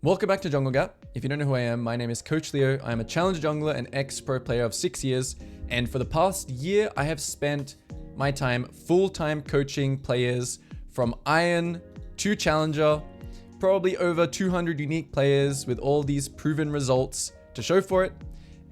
Welcome back to Jungle Gap. If you don't know who I am, my name is Coach Leo. I am a challenger jungler and ex-pro player of 6 years. And for the past year, I have spent my time full-time coaching players from Iron to Challenger, probably over 200 unique players with all these proven results to show for it.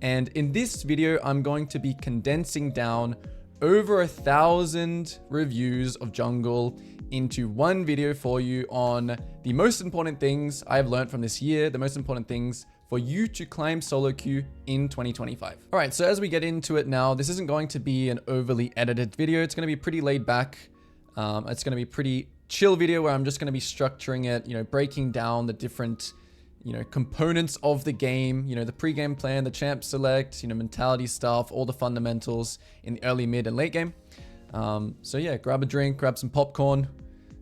And in this video, I'm going to be condensing down over 1,000 reviews of jungle into one video for you on the most important things I've learned from this year, the most important things for you to climb solo queue in 2025. All right, so as we get into it now, this isn't going to be an overly edited video. It's going to be pretty laid back. It's going to be pretty chill video where I'm just going to be structuring it, breaking down the different, components of the game, the pre-game plan, the champ select, mentality stuff, all the fundamentals in the early, mid, and late game. So yeah, grab a drink, grab some popcorn.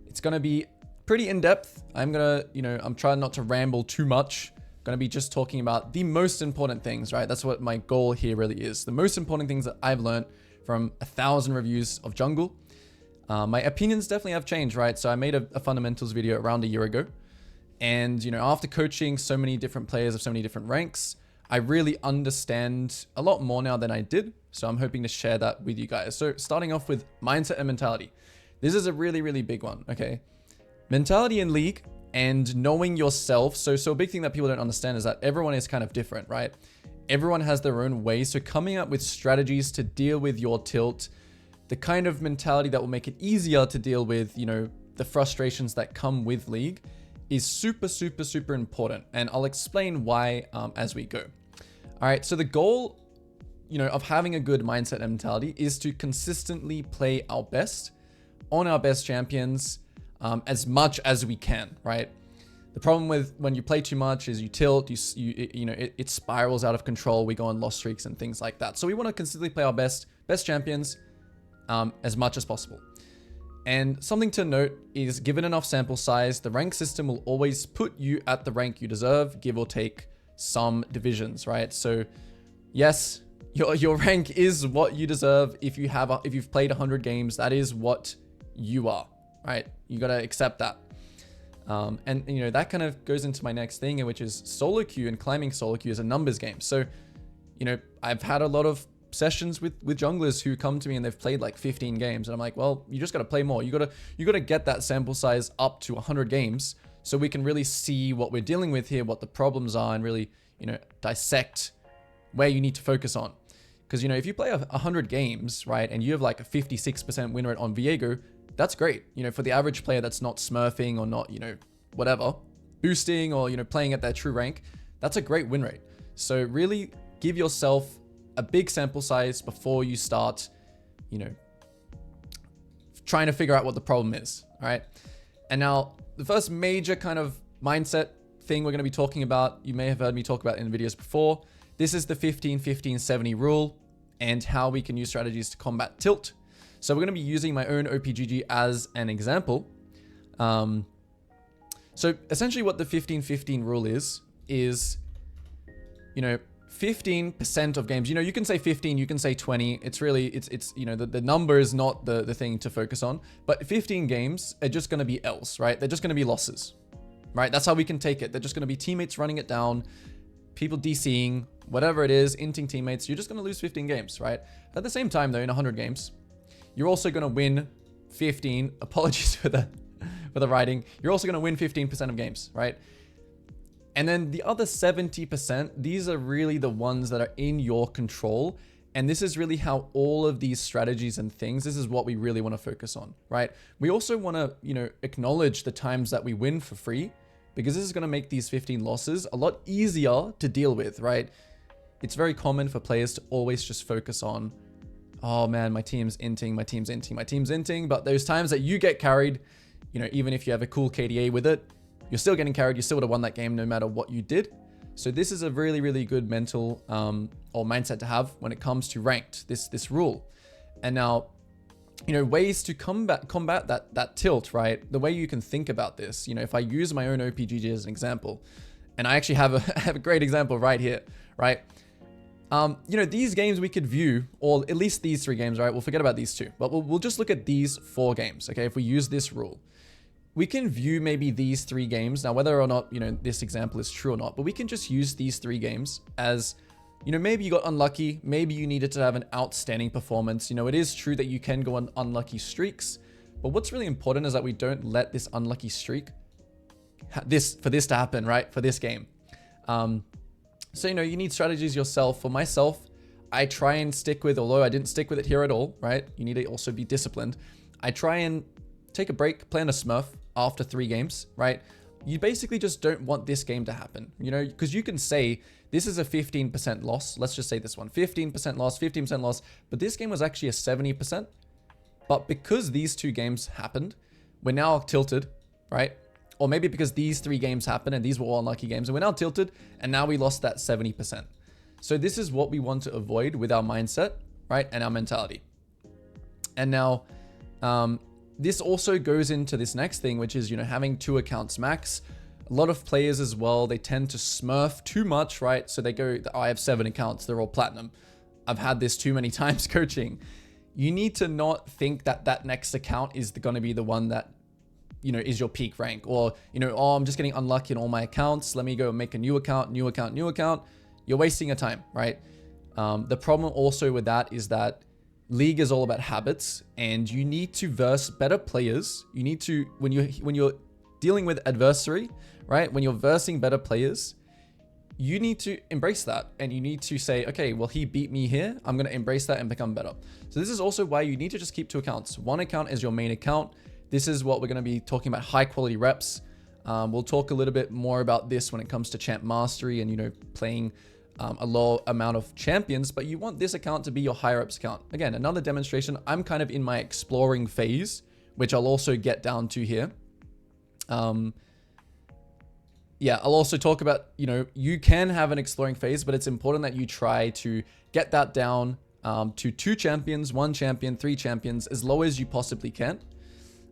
It's going to be pretty in-depth. I'm trying not to ramble too much. Going to be just talking about the most important things, right? That's what my goal here really is. The most important things that I've learned from 1,000 reviews of jungle. My opinions definitely have changed, right? So I made a fundamentals video around a year ago. And, after coaching so many different players of so many different ranks, I really understand a lot more now than I did. So I'm hoping to share that with you guys. So starting off with mindset and mentality. This is a really, really big one, okay? Mentality in League and knowing yourself. So a big thing that people don't understand is that everyone is kind of different, right? Everyone has their own way. So coming up with strategies to deal with your tilt, the kind of mentality that will make it easier to deal with, the frustrations that come with League is super, super, super important. And I'll explain why as we go. All right, so the goal, of having a good mindset and mentality is to consistently play our best on our best champions as much as we can, right? The problem with when you play too much is you tilt, it spirals out of control. We go on loss streaks and things like that. So we want to consistently play our best champions as much as possible. And something to note is, given enough sample size, the rank system will always put you at the rank you deserve, give or take some divisions, right? So yes, your rank is what you deserve. If you've played 100 games, that is what you are, right? You got to accept that. And that kind of goes into my next thing, which is solo queue, and climbing solo queue is a numbers game. So, I've had a lot of sessions with junglers who come to me and they've played like 15 games, and I'm like, well, you just got to play more. You got to get that sample size up to 100 games so we can really see what we're dealing with here, what the problems are, and really, dissect where you need to focus on. Because, if you play 100 games, right, and you have like a 56% win rate on Viego, that's great. For the average player that's not smurfing or not, whatever, boosting or, playing at their true rank, that's a great win rate. So really give yourself a big sample size before you start, trying to figure out what the problem is, all right? And now the first major kind of mindset thing we're going to be talking about, you may have heard me talk about in videos before. This is the 15-15-70 rule and how we can use strategies to combat tilt. So we're going to be using my own OPGG as an example. So essentially what the 15-15 rule is, 15% of games, you can say 15, you can say 20. It's really, it's the number is not the thing to focus on, but 15 games are just going to be L's, right? They're just going to be losses, right? That's how we can take it. They're just going to be teammates running it down, people DCing, whatever it is, inting teammates. You're just going to lose 15 games, right? At the same time though, in 100 games, you're also going to win 15, apologies for the writing. You're also going to win 15% of games, right? And then the other 70%, these are really the ones that are in your control. And this is really how all of these strategies and things, this is what we really want to focus on, right? We also want to, acknowledge the times that we win for free, because this is going to make these 15 losses a lot easier to deal with, right? It's very common for players to always just focus on, oh man, my team's inting, my team's inting, my team's inting. But those times that you get carried, even if you have a cool KDA with it, you're still getting carried. You still would have won that game no matter what you did. So this is a really, really good mental or mindset to have when it comes to ranked, this rule. And now, ways to combat that tilt, right? The way you can think about this, if I use my own OPGG as an example, and I actually have a great example right here, right? These games we could view, or at least these 3 games, right? We'll forget about these 2, but we'll just look at these 4 games, okay? If we use this rule, we can view maybe these 3 games. Now, whether or not, you know, this example is true or not, but we can just use these 3 games as, you know, maybe you got unlucky. Maybe you needed to have an outstanding performance. You know, it is true that you can go on unlucky streaks, but what's really important is that we don't let this unlucky streak, for this to happen, right? For this game. So, you know, you need strategies yourself. For myself, I try and stick with, although I didn't stick with it here at all, right? You need to also be disciplined. I try and take a break, play on a Smurf after 3 games, right? You basically just don't want this game to happen, you know, because you can say this is a 15% loss. Let's just say this one, 15% loss, 15% loss, but this game was actually a 70%. But because these 2 games happened, we're now tilted, right? Or maybe because these 3 games happened and these were all unlucky games and we're now tilted and now we lost that 70%. So this is what we want to avoid with our mindset, right? And our mentality. And now, this also goes into this next thing, which is, you know, having 2 accounts max. A lot of players as well, they tend to smurf too much, right? So they go, oh, I have 7 accounts, they're all platinum. I've had this too many times coaching. You need to not think that that next account is going to be the one that, you know, is your peak rank, or, you know, oh, I'm just getting unlucky in all my accounts. Let me go make a new account, new account, new account. You're wasting your time, right? The problem also with that is that League is all about habits, and you need to verse better players. You need to, when you're dealing with adversary, right? When you're versing better players, you need to embrace that, and you need to say, okay, well, he beat me here. I'm going to embrace that and become better. So this is also why you need to just keep 2 accounts. One account is your main account. This is what we're going to be talking about, high quality reps. We'll talk a little bit more about this when it comes to champ mastery and, you know, playing a low amount of champions, but you want this account to be your higher ups account. Again, another demonstration. I'm kind of in my exploring phase, which I'll also get down to here. Yeah, I'll also talk about, you know, you can have an exploring phase, but it's important that you try to get that down to 2 champions, 1 champion, 3 champions, as low as you possibly can.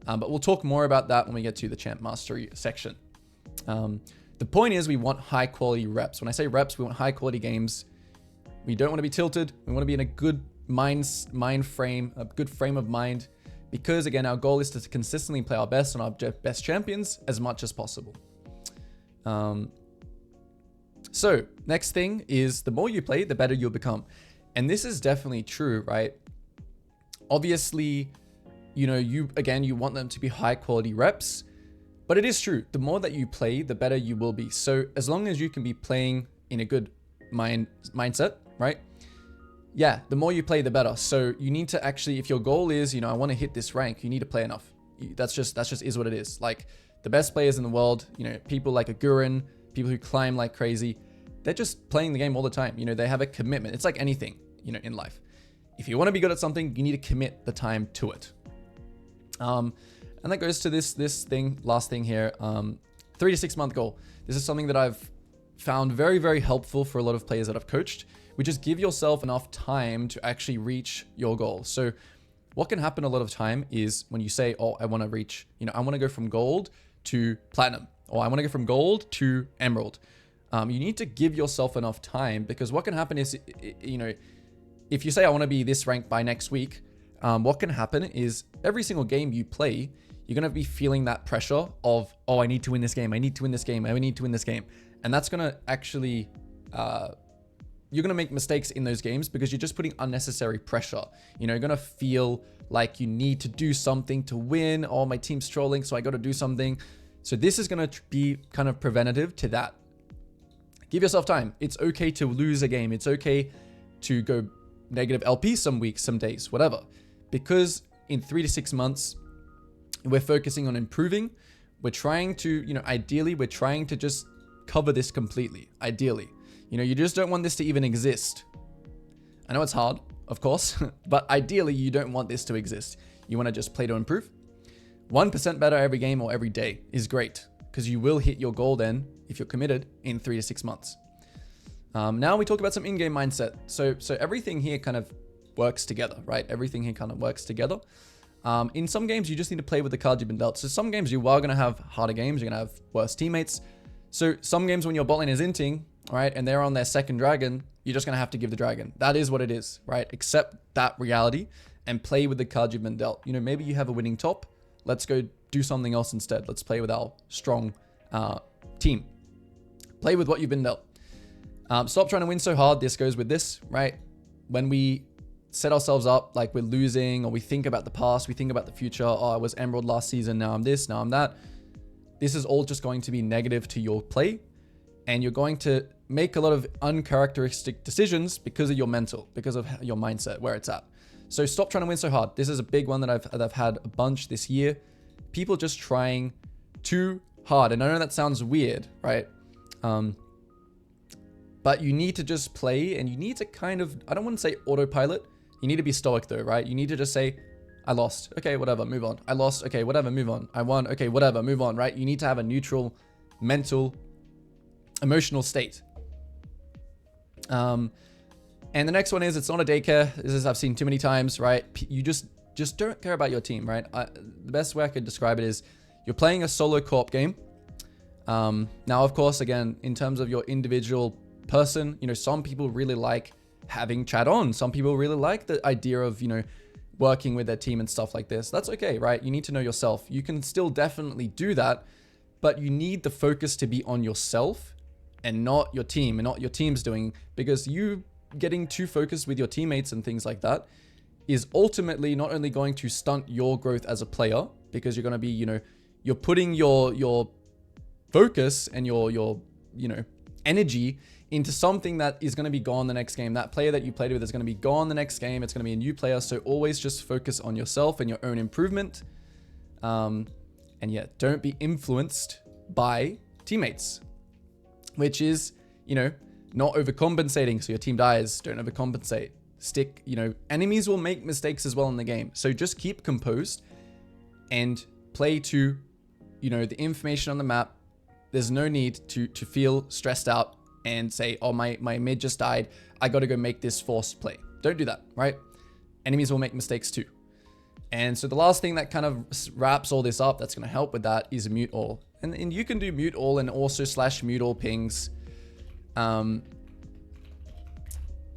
But we'll talk more about that when we get to the champ mastery section. The point is we want high quality reps. When I say reps, we want high quality games. We don't want to be tilted. We want to be in a good mind frame, a good frame of mind, because again, our goal is to consistently play our best on our best champions as much as possible. So next thing is the more you play, the better you'll become. And this is definitely true, right? Obviously, you know, you want them to be high quality reps. But it is true. The more that you play, the better you will be. So as long as you can be playing in a good mindset, right? Yeah, the more you play, the better. So you need to actually, if your goal is, you know, I want to hit this rank, you need to play enough. That's just is what it is. Like the best players in the world, you know, people like a Gurren, people who climb like crazy, they're just playing the game all the time. You know, they have a commitment. It's like anything, you know, in life. If you want to be good at something, you need to commit the time to it. And that goes to this thing, last thing here, 3 to 6 month goal. This is something that I've found very, very helpful for a lot of players that I've coached, which is give yourself enough time to actually reach your goal. So what can happen a lot of time is when you say, oh, I want to reach, you know, I want to go from gold to platinum, or I want to go from gold to emerald. You need to give yourself enough time, because what can happen is, you know, if you say, I want to be this rank by next week, what can happen is every single game you play, you're going to be feeling that pressure of, oh, I need to win this game. I need to win this game. I need to win this game. And that's going to actually, you're going to make mistakes in those games because you're just putting unnecessary pressure. You know, you're going to feel like you need to do something to win. Oh, my team's trolling, so I got to do something. So this is going to be kind of preventative to that. Give yourself time. It's okay to lose a game. It's okay to go negative LP some weeks, some days, whatever. Because in 3 to 6 months, we're focusing on improving. We're trying to, you know, ideally, we're trying to just cover this completely. Ideally, you know, you just don't want this to even exist. I know it's hard, of course, but ideally you don't want this to exist. You want to just play to improve. 1% better every game or every day is great, because you will hit your goal then, if you're committed, in 3 to 6 months. Now we talk about some in-game mindset. So everything here kind of works together, right? Everything here kind of works together. In some games, you just need to play with the cards you've been dealt. So some games you are going to have harder games. You're going to have worse teammates. So some games when your bot lane is inting, right, and they're on their second dragon, you're just going to have to give the dragon. That is what it is, right? Accept that reality and play with the cards you've been dealt. You know, maybe you have a winning top. Let's go do something else instead. Let's play with our strong team. Play with what you've been dealt. Stop trying to win so hard. This goes with this, right? When we set ourselves up like we're losing, or we think about the past, we think about the future. Oh, I was Emerald last season. Now I'm this, now I'm that. This is all just going to be negative to your play. And you're going to make a lot of uncharacteristic decisions because of your mental, because of your mindset, where it's at. So stop trying to win so hard. This is a big one that I've had a bunch this year. People just trying too hard. And I know that sounds weird, right? But you need to just play, and you need to kind of, I don't want to say autopilot. You need to be stoic though, right? You need to just say, I lost. Okay, whatever, move on. I lost. Okay, whatever, move on. I won. Okay, whatever, move on, right? You need to have a neutral, mental, emotional state. And the next one is, it's not a daycare. This is, I've seen too many times, right? You just don't care about your team, right? The best way I could describe it is, you're playing a solo co-op game. Now, of course, again, in terms of your individual person, you know, some people really like having chat on. Some people really like the idea of, you know, working with their team and stuff like this. That's okay, right? You need to know yourself. You can still definitely do that, but you need the focus to be on yourself and not your team and not your team's doing, because you getting too focused with your teammates and things like that is ultimately not only going to stunt your growth as a player, because you're going to be, you know, you're putting your focus and your you know, energy into something that is going to be gone the next game. That player that you played with is going to be gone the next game. It's going to be a new player. So always just focus on yourself and your own improvement. And yeah, don't be influenced by teammates, which is, you know, not overcompensating. So your team dies, don't overcompensate. Stick, you know, enemies will make mistakes as well in the game. So just keep composed and play to, you know, the information on the map. There's no need to feel stressed out and say, oh, my mid just died, I got to go make this forced play. Don't do that, right? Enemies will make mistakes too. And so the last thing that kind of wraps all this up that's going to help with that is mute all. And you can do mute all and also /mute all pings.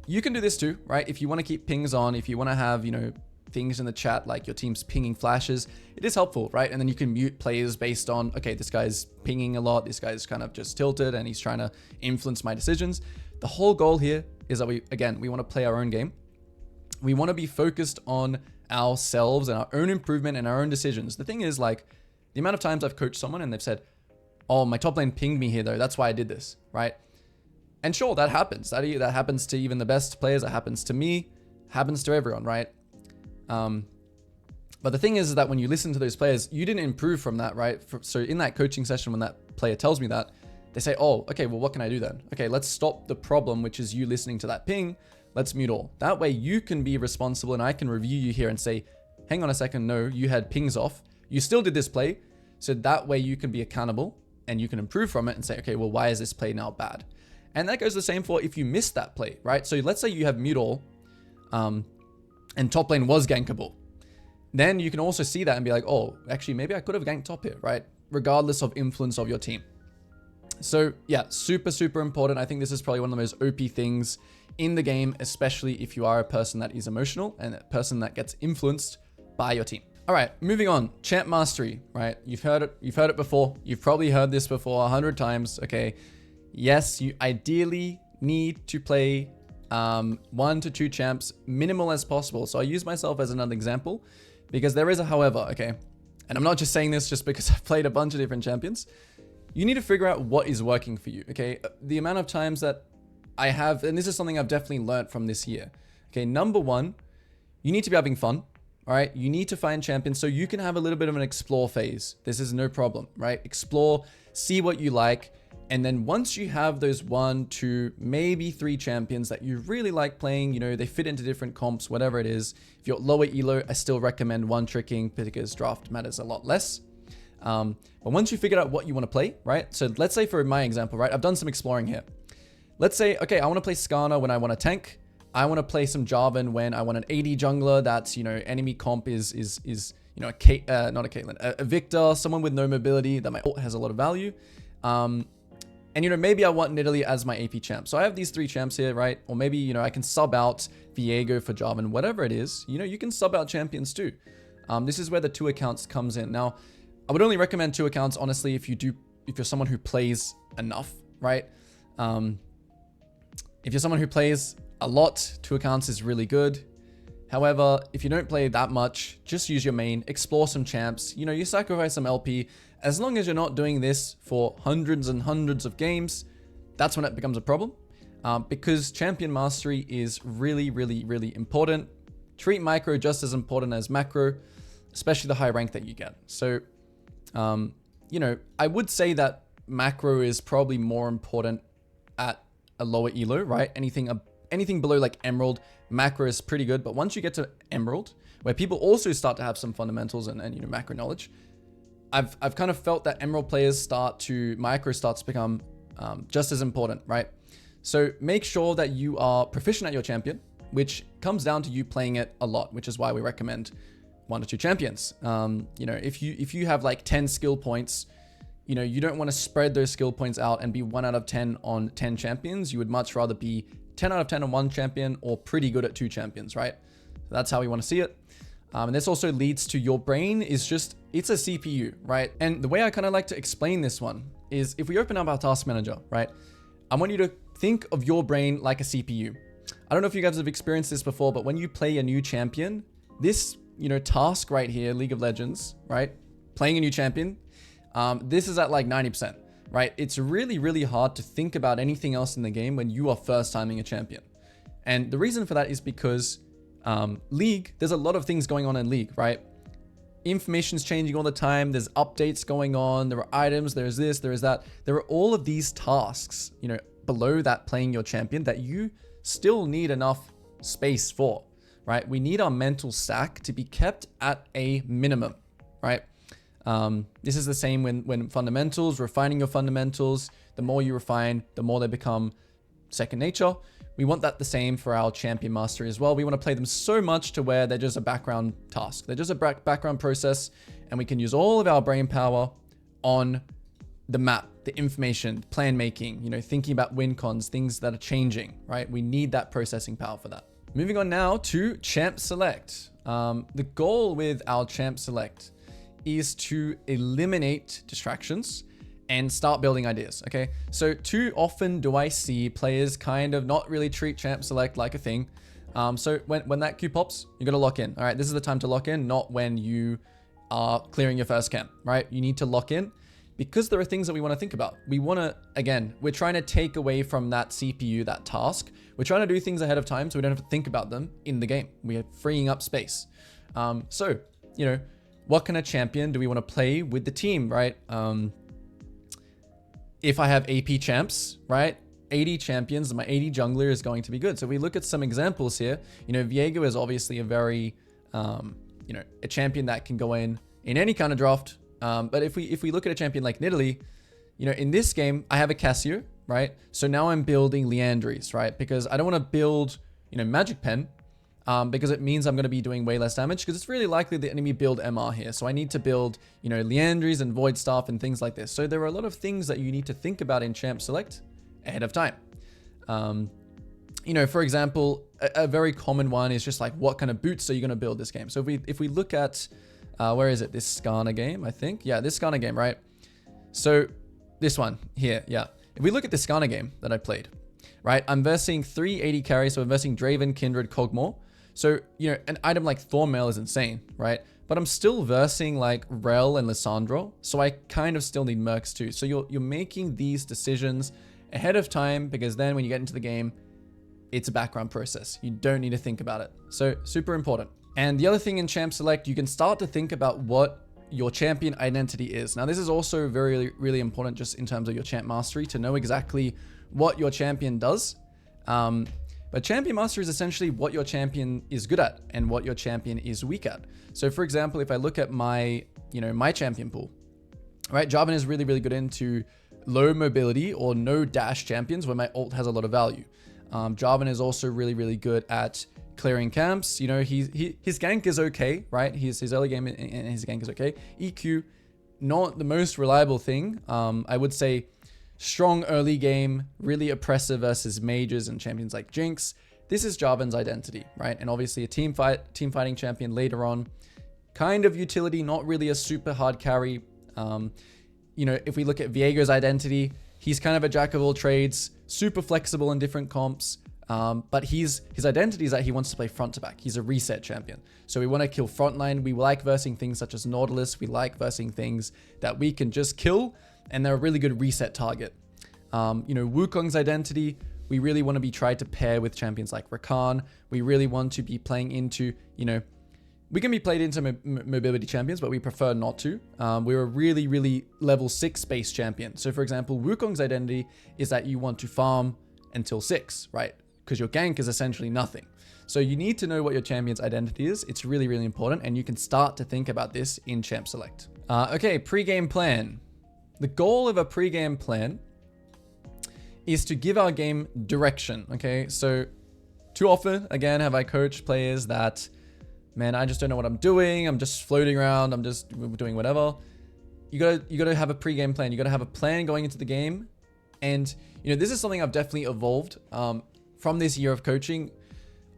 You can do this too, right? If you want to keep pings on, if you want to have, you know, things in the chat like your team's pinging flashes, it is helpful, right? And then you can mute players based on, okay, this guy's pinging a lot, this guy's kind of just tilted and he's trying to influence my decisions. The whole goal here is that we want to play our own game. We want to be focused on ourselves and our own improvement and our own decisions. The thing is, like, the amount of times I've coached someone and they've said, oh, my top lane pinged me here though, that's why I did this, right? And sure, that happens. That happens to even the best players. That happens to me, happens to everyone, right? But the thing is that when you listen to those players, you didn't improve from that, right? So in that coaching session, when that player tells me that, they say, oh, okay, well, what can I do then? Okay, let's stop the problem, which is you listening to that ping. Let's mute all. That way you can be responsible and I can review you here and say, hang on a second, no, you had pings off. You still did this play. So that way you can be accountable and you can improve from it and say, okay, well, why is this play now bad? And that goes the same for if you missed that play, right? So let's say you have mute all, and top lane was gankable. Then you can also see that and be like, oh, actually, maybe I could have ganked top here, right? Regardless of influence of your team. So yeah, super, super important. I think this is probably one of the most OP things in the game, especially if you are a person that is emotional and a person that gets influenced by your team. All right, moving on. Champ mastery, right? You've heard it before. You've probably heard this before 100 times, okay? Yes, you ideally need to play 1 to 2 champs, minimal as possible. So I use myself as another example because there is a however, okay? And I'm not just saying this just because I've played a bunch of different champions. You need to figure out what is working for you, okay? The amount of times that I have, and this is something I've definitely learned from this year. Okay, number one, you need to be having fun, all right? You need to find champions so you can have a little bit of an explore phase. This is no problem, right? Explore, see what you like. And then once you have those 1, 2, maybe 3 champions that you really like playing, you know, they fit into different comps, whatever it is. If you're lower elo, I still recommend one tricking because draft matters a lot less. But once you figure out what you want to play, right? So let's say for my example, right? I've done some exploring here. Let's say, okay, I want to play Skarner when I want a tank. I want to play some Jarvan when I want an AD jungler that's, you know, enemy comp is you know, not a Caitlyn, a Victor, someone with no mobility that my ult has a lot of value. And, you know, maybe I want Nidalee as my AP champ. So I have these 3 champs here, right? Or maybe, you know, I can sub out Viego for Jarvan, whatever it is. You know, you can sub out champions too. This is where the 2 accounts comes in. Now, I would only recommend 2 accounts, honestly, if you're someone who plays enough, right? If you're someone who plays a lot, 2 accounts is really good. However, if you don't play that much, just use your main, explore some champs, you sacrifice some LP. As long as you're not doing this for hundreds and hundreds of games, that's when it becomes a problem. Because champion mastery is really, really, really important. Treat micro just as important as macro, especially the high rank that you get. So, I would say that macro is probably more important at a lower elo, right? Anything below like Emerald, macro is pretty good. But once you get to Emerald, where people also start to have some fundamentals and macro knowledge, I've kind of felt that Emerald players micro starts to become just as important, right? So make sure that you are proficient at your champion, which comes down to you playing it a lot, which is why we recommend 1 to 2 champions. If you have like 10 skill points, you don't want to spread those skill points out and be 1 out of 10 on 10 champions. You would much rather be 10 out of 10 on 1 champion or pretty good at 2 champions, right? So that's how we want to see it. And this also leads to your brain it's a CPU, right? And the way I kind of like to explain this one is if we open up our task manager, right? I want you to think of your brain like a CPU. I don't know if you guys have experienced this before, but when you play a new champion, this, task right here, League of Legends, right? Playing a new champion, this is at like 90%, right? It's really, really hard to think about anything else in the game when you are first timing a champion. And the reason for that is because League, there's a lot of things going on in League, right? Information's changing all the time. There's updates going on. There are items. There's this, there is that. There are all of these tasks, below that playing your champion that you still need enough space for, right? We need our mental stack to be kept at a minimum, right? This is the same when fundamentals, refining your fundamentals, the more you refine, the more they become second nature. We want that the same for our champion mastery as well. We want to play them so much to where they're just a background task. They're just a background process, and we can use all of our brain power on the map, the information, plan making, thinking about win cons, things that are changing, right? We need that processing power for that. Moving on now to champ select. The goal with our champ select is to eliminate distractions and start building ideas, okay? So too often do I see players kind of not really treat champ select like a thing. So when that queue pops, you gotta lock in. All right, this is the time to lock in, not when you are clearing your first camp, right? You need to lock in because there are things that we wanna think about. We're trying to take away from that CPU, that task. We're trying to do things ahead of time so we don't have to think about them in the game. We are freeing up space. What kind of champion do we want to play with the team, right? If I have AP champs, right? 80 champions, my 80 jungler is going to be good. So we look at some examples here. Viego is obviously a very, a champion that can go in any kind of draft. But if we look at a champion like Nidalee, in this game, I have a Cassio, right? So now I'm building Leandries, right? Because I don't want to build, Magic Pen, because it means I'm going to be doing way less damage because it's really likely the enemy build MR here. So I need to build, Leandries and Void Staff and things like this. So there are a lot of things that you need to think about in champ select ahead of time. For example, a very common one is just like, what kind of boots are you going to build this game? So if we look at, where is it? This Skarner game, I think. Yeah, this Skarner game, right? So this one here, yeah. If we look at the Skarner game that I played, right? I'm versing 380 carries, so I'm versing Draven, Kindred, Kog'Maw. So, an item like Thornmail is insane, right? But I'm still versing like Rel and Lissandro, so I kind of still need Mercs too. So you're making these decisions ahead of time because then when you get into the game, it's a background process. You don't need to think about it. So super important. And the other thing in champ select, you can start to think about what your champion identity is. Now, this is also very, really important just in terms of your champ mastery to know exactly what your champion does. But champion mastery is essentially what your champion is good at and what your champion is weak at. So for example, if I look at my, my champion pool, right? Jarvan is really, really good into low mobility or no dash champions where my ult has a lot of value. Jarvan is also really, really good at clearing camps. His gank is okay, right? His early game and his gank is okay. EQ, not the most reliable thing. I would say strong early game, really oppressive versus mages and champions like Jinx. This is Jarvan's identity, right? And obviously a team fighting champion later on. Kind of utility, not really a super hard carry. You know, if we look at Viego's identity, he's kind of a jack of all trades, super flexible in different comps. But his identity is that he wants to play front to back. He's a reset champion. So we want to kill frontline. We like versing things such as Nautilus. We like versing things that we can just kill, and they're a really good reset target. You know, Wukong's identity, we really want to be tried to pair with champions like Rakan. We really want to be playing into, you know, we can be played into mobility champions, but we prefer not to. We're a really, really level 6 base champion. So for example, Wukong's identity is that you want to farm until 6, right? Because your gank is essentially nothing. So you need to know what your champion's identity is. It's really, really important, and you can start to think about this in Champ Select. Okay, pre-game plan. The goal of a pre-game plan is to give our game direction, okay? So too often, again, have I coached players that, man, I just don't know what I'm doing. I'm just floating around. I'm just doing whatever. You gotta have a pre-game plan. You gotta have a plan going into the game. And, you know, this is something I've definitely evolved from this year of coaching.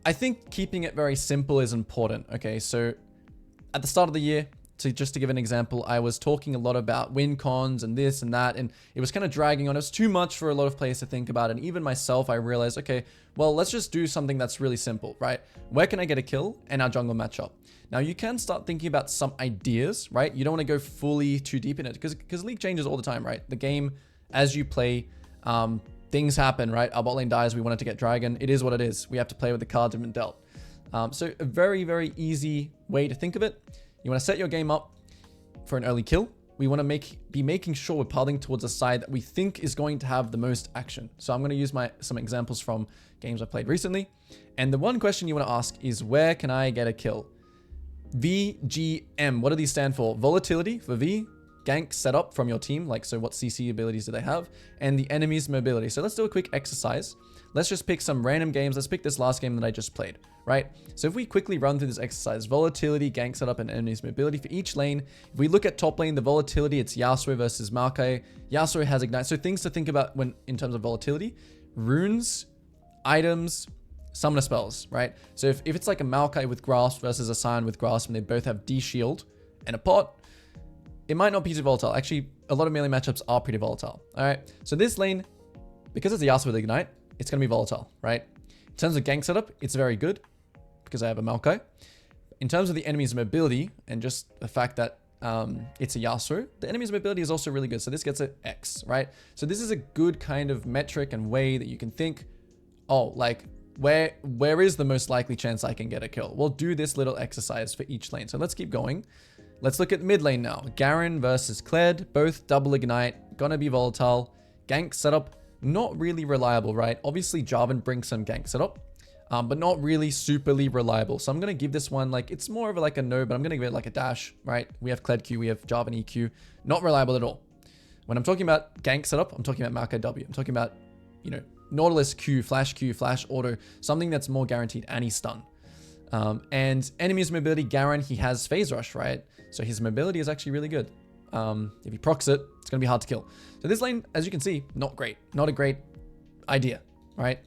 I think keeping it very simple is important. Okay, so at the start of the year, just to give an example, I was talking a lot about win cons and this and that, and it was kind of dragging on. It was too much for a lot of players to think about, and even myself, I realized, okay, well, let's just do something that's really simple, right? Where can I get a kill and our jungle matchup? Now, you can start thinking about some ideas, right? You don't want to go fully too deep in it, because League changes all the time, right? The game, as you play, things happen, right? Our bot lane dies, we wanted to get Dragon. It is what it is. We have to play with the cards we've been dealt. So a very, very easy way to think of it. You want to set your game up for an early kill. We want to be making sure we're pathing towards a side that we think is going to have the most action. So I'm going to use some examples from games I've played recently. And the one question you want to ask is, where can I get a kill? VGM, what do these stand for? Volatility for V, gank setup from your team, like, so what CC abilities do they have, and the enemy's mobility. So let's do a quick exercise. Let's just pick some random games. Let's pick this last game that I just played, right? So if we quickly run through this exercise, volatility, gank setup, and enemy's mobility for each lane. If we look at top lane, the volatility, it's Yasuo versus Maokai. Yasuo has Ignite. So things to think about when in terms of volatility: runes, items, summoner spells, right? So if it's like a Maokai with Grasp versus a Sion with Grasp, and they both have D-Shield and a pot, it might not be too volatile. Actually, a lot of melee matchups are pretty volatile. All right. So this lane, because it's a Yasuo with Ignite, it's going to be volatile, right? In terms of gank setup, it's very good because I have a Maokai. In terms of the enemy's mobility and just the fact that it's a Yasuo, the enemy's mobility is also really good. So this gets an X, right? So this is a good kind of metric and way that you can think, oh, like, where is the most likely chance I can get a kill? We'll do this little exercise for each lane. So let's keep going. Let's look at mid lane now. Garen versus Kled, both double Ignite, gonna be volatile. Gank setup, not really reliable, right? Obviously, Jarvan brings some gank setup, but not really superly reliable. So I'm gonna give this one, like, it's more of like a no, but I'm gonna give it like a dash, right? We have Kled Q, we have Jarvan EQ, not reliable at all. When I'm talking about gank setup, I'm talking about Maokai W. I'm talking about, you know, Nautilus Q, Flash Auto, something that's more guaranteed anti-stun. And enemy's mobility, Garen, he has Phase Rush, right? So his mobility is actually really good. If he procs it, it's going to be hard to kill. So this lane, as you can see, not great. Not a great idea, right?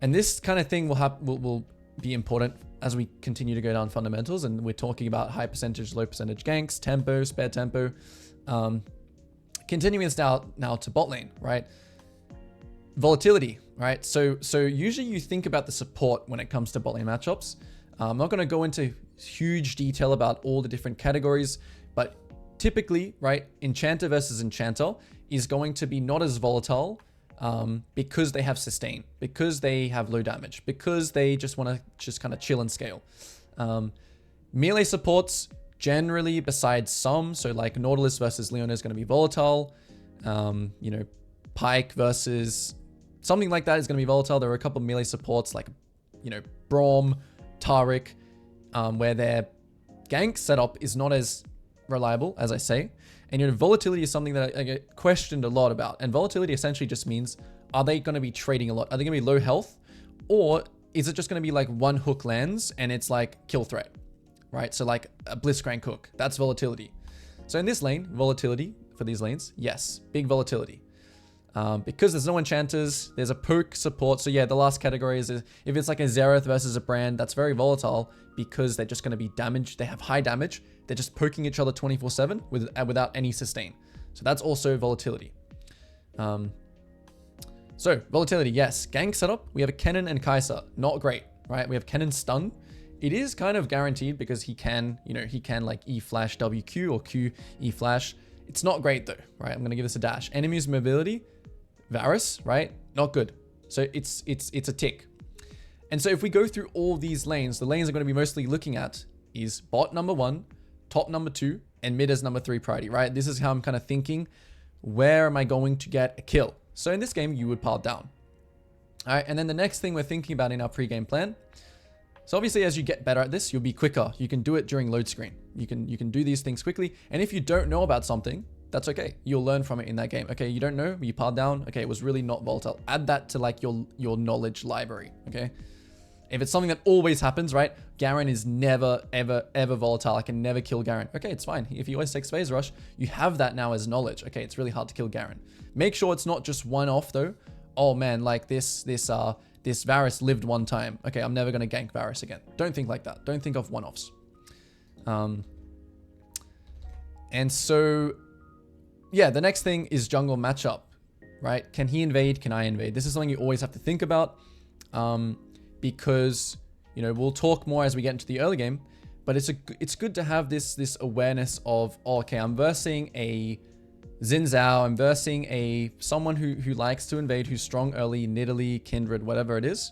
And this kind of thing will be important as we continue to go down fundamentals. And we're talking about high percentage, low percentage ganks, tempo, spare tempo. Continuing this now to bot lane, right? Volatility, right? So usually you think about the support when it comes to bot lane matchups. I'm not going to go into huge detail about all the different categories, but typically, right, Enchanter versus Enchanter is going to be not as volatile because they have sustain, because they have low damage, because they just want to just kind of chill and scale. Melee supports generally, besides some, so like Nautilus versus Leona is going to be volatile. You know, Pike versus something like that is going to be volatile. There are a couple of melee supports like, you know, Braum, Taric, where their gank setup is not as reliable, as I say. And, you know, volatility is something that I get questioned a lot about. And volatility essentially just means, are they going to be trading a lot? Are they going to be low health? Or is it just going to be like one hook lands and it's like kill threat, right? So like a Blitzcrank hook, that's volatility. So in this lane, volatility for these lanes, yes, big volatility. Because there's no enchanters, there's a poke support. So yeah, the last category is if it's like a Xerath versus a Brand, that's very volatile because they're just going to be damaged. They have high damage. they're just poking each other 24/7 without any sustain. So that's also volatility. So volatility, yes. Gank setup, we have a Kennen and Kai'Sa, not great, right? We have Kennen stun. It is kind of guaranteed because he can, he can like E flash WQ or Q E flash. It's not great though, right? I'm gonna give this a dash. Enemies mobility, Varus, right? Not good. So it's a tick. And so if we go through all these lanes, the lanes I'm going to be mostly looking at is bot number 1, top number 2, and mid as number 3 priority, right? This is how I'm kind of thinking, where am I going to get a kill? So in this game, you would pile down. All right, and then the next thing we're thinking about in our pre-game plan. So obviously, as you get better at this, you'll be quicker. You can do it during load screen. You can do these things quickly. And if you don't know about something, that's okay. You'll learn from it in that game. Okay, you don't know, you pile down. Okay, it was really not volatile. Add that to like your knowledge library, okay? If it's something that always happens, right? Garen is never, ever, ever volatile. I can never kill Garen. Okay, it's fine. If he always takes phase rush, you have that now as knowledge. Okay, it's really hard to kill Garen. Make sure it's not just one off though. Oh man, like this Varus lived one time. Okay, I'm never gonna gank Varus again. Don't think like that. Don't think of one-offs. And so, yeah, the next thing is jungle matchup, right? Can he invade? Can I invade? This is something you always have to think about. Because, we'll talk more as we get into the early game, but it's good to have this awareness of, oh, okay, I'm versing a Xin Zhao, I'm versing someone who likes to invade, who's strong early, Nidalee, Kindred, whatever it is.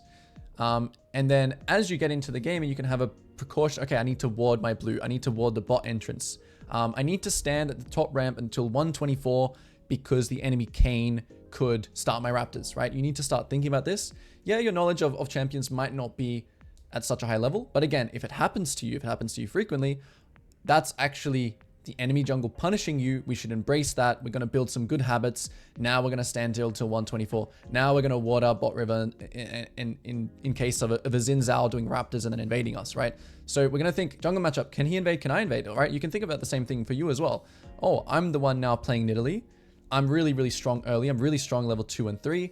And then as you get into the game, you can have a precaution. Okay, I need to ward my blue. I need to ward the bot entrance. I need to stand at the top ramp until 124 because the enemy Kayn could start my Raptors, right? You need to start thinking about this. Yeah, your knowledge of champions might not be at such a high level, but again, if it happens to you frequently, that's actually the enemy jungle punishing you. We should embrace that. We're going to build some good habits. Now we're going to stand till 124. Now we're going to ward our bot river in case of a Xin Zhao doing Raptors and then invading us, right? So we're going to think jungle matchup. Can he invade? Can I invade? All right, you can think about the same thing for you as well. Oh, I'm the one now playing Nidalee. I'm really, really strong early. I'm really strong level 2 and 3.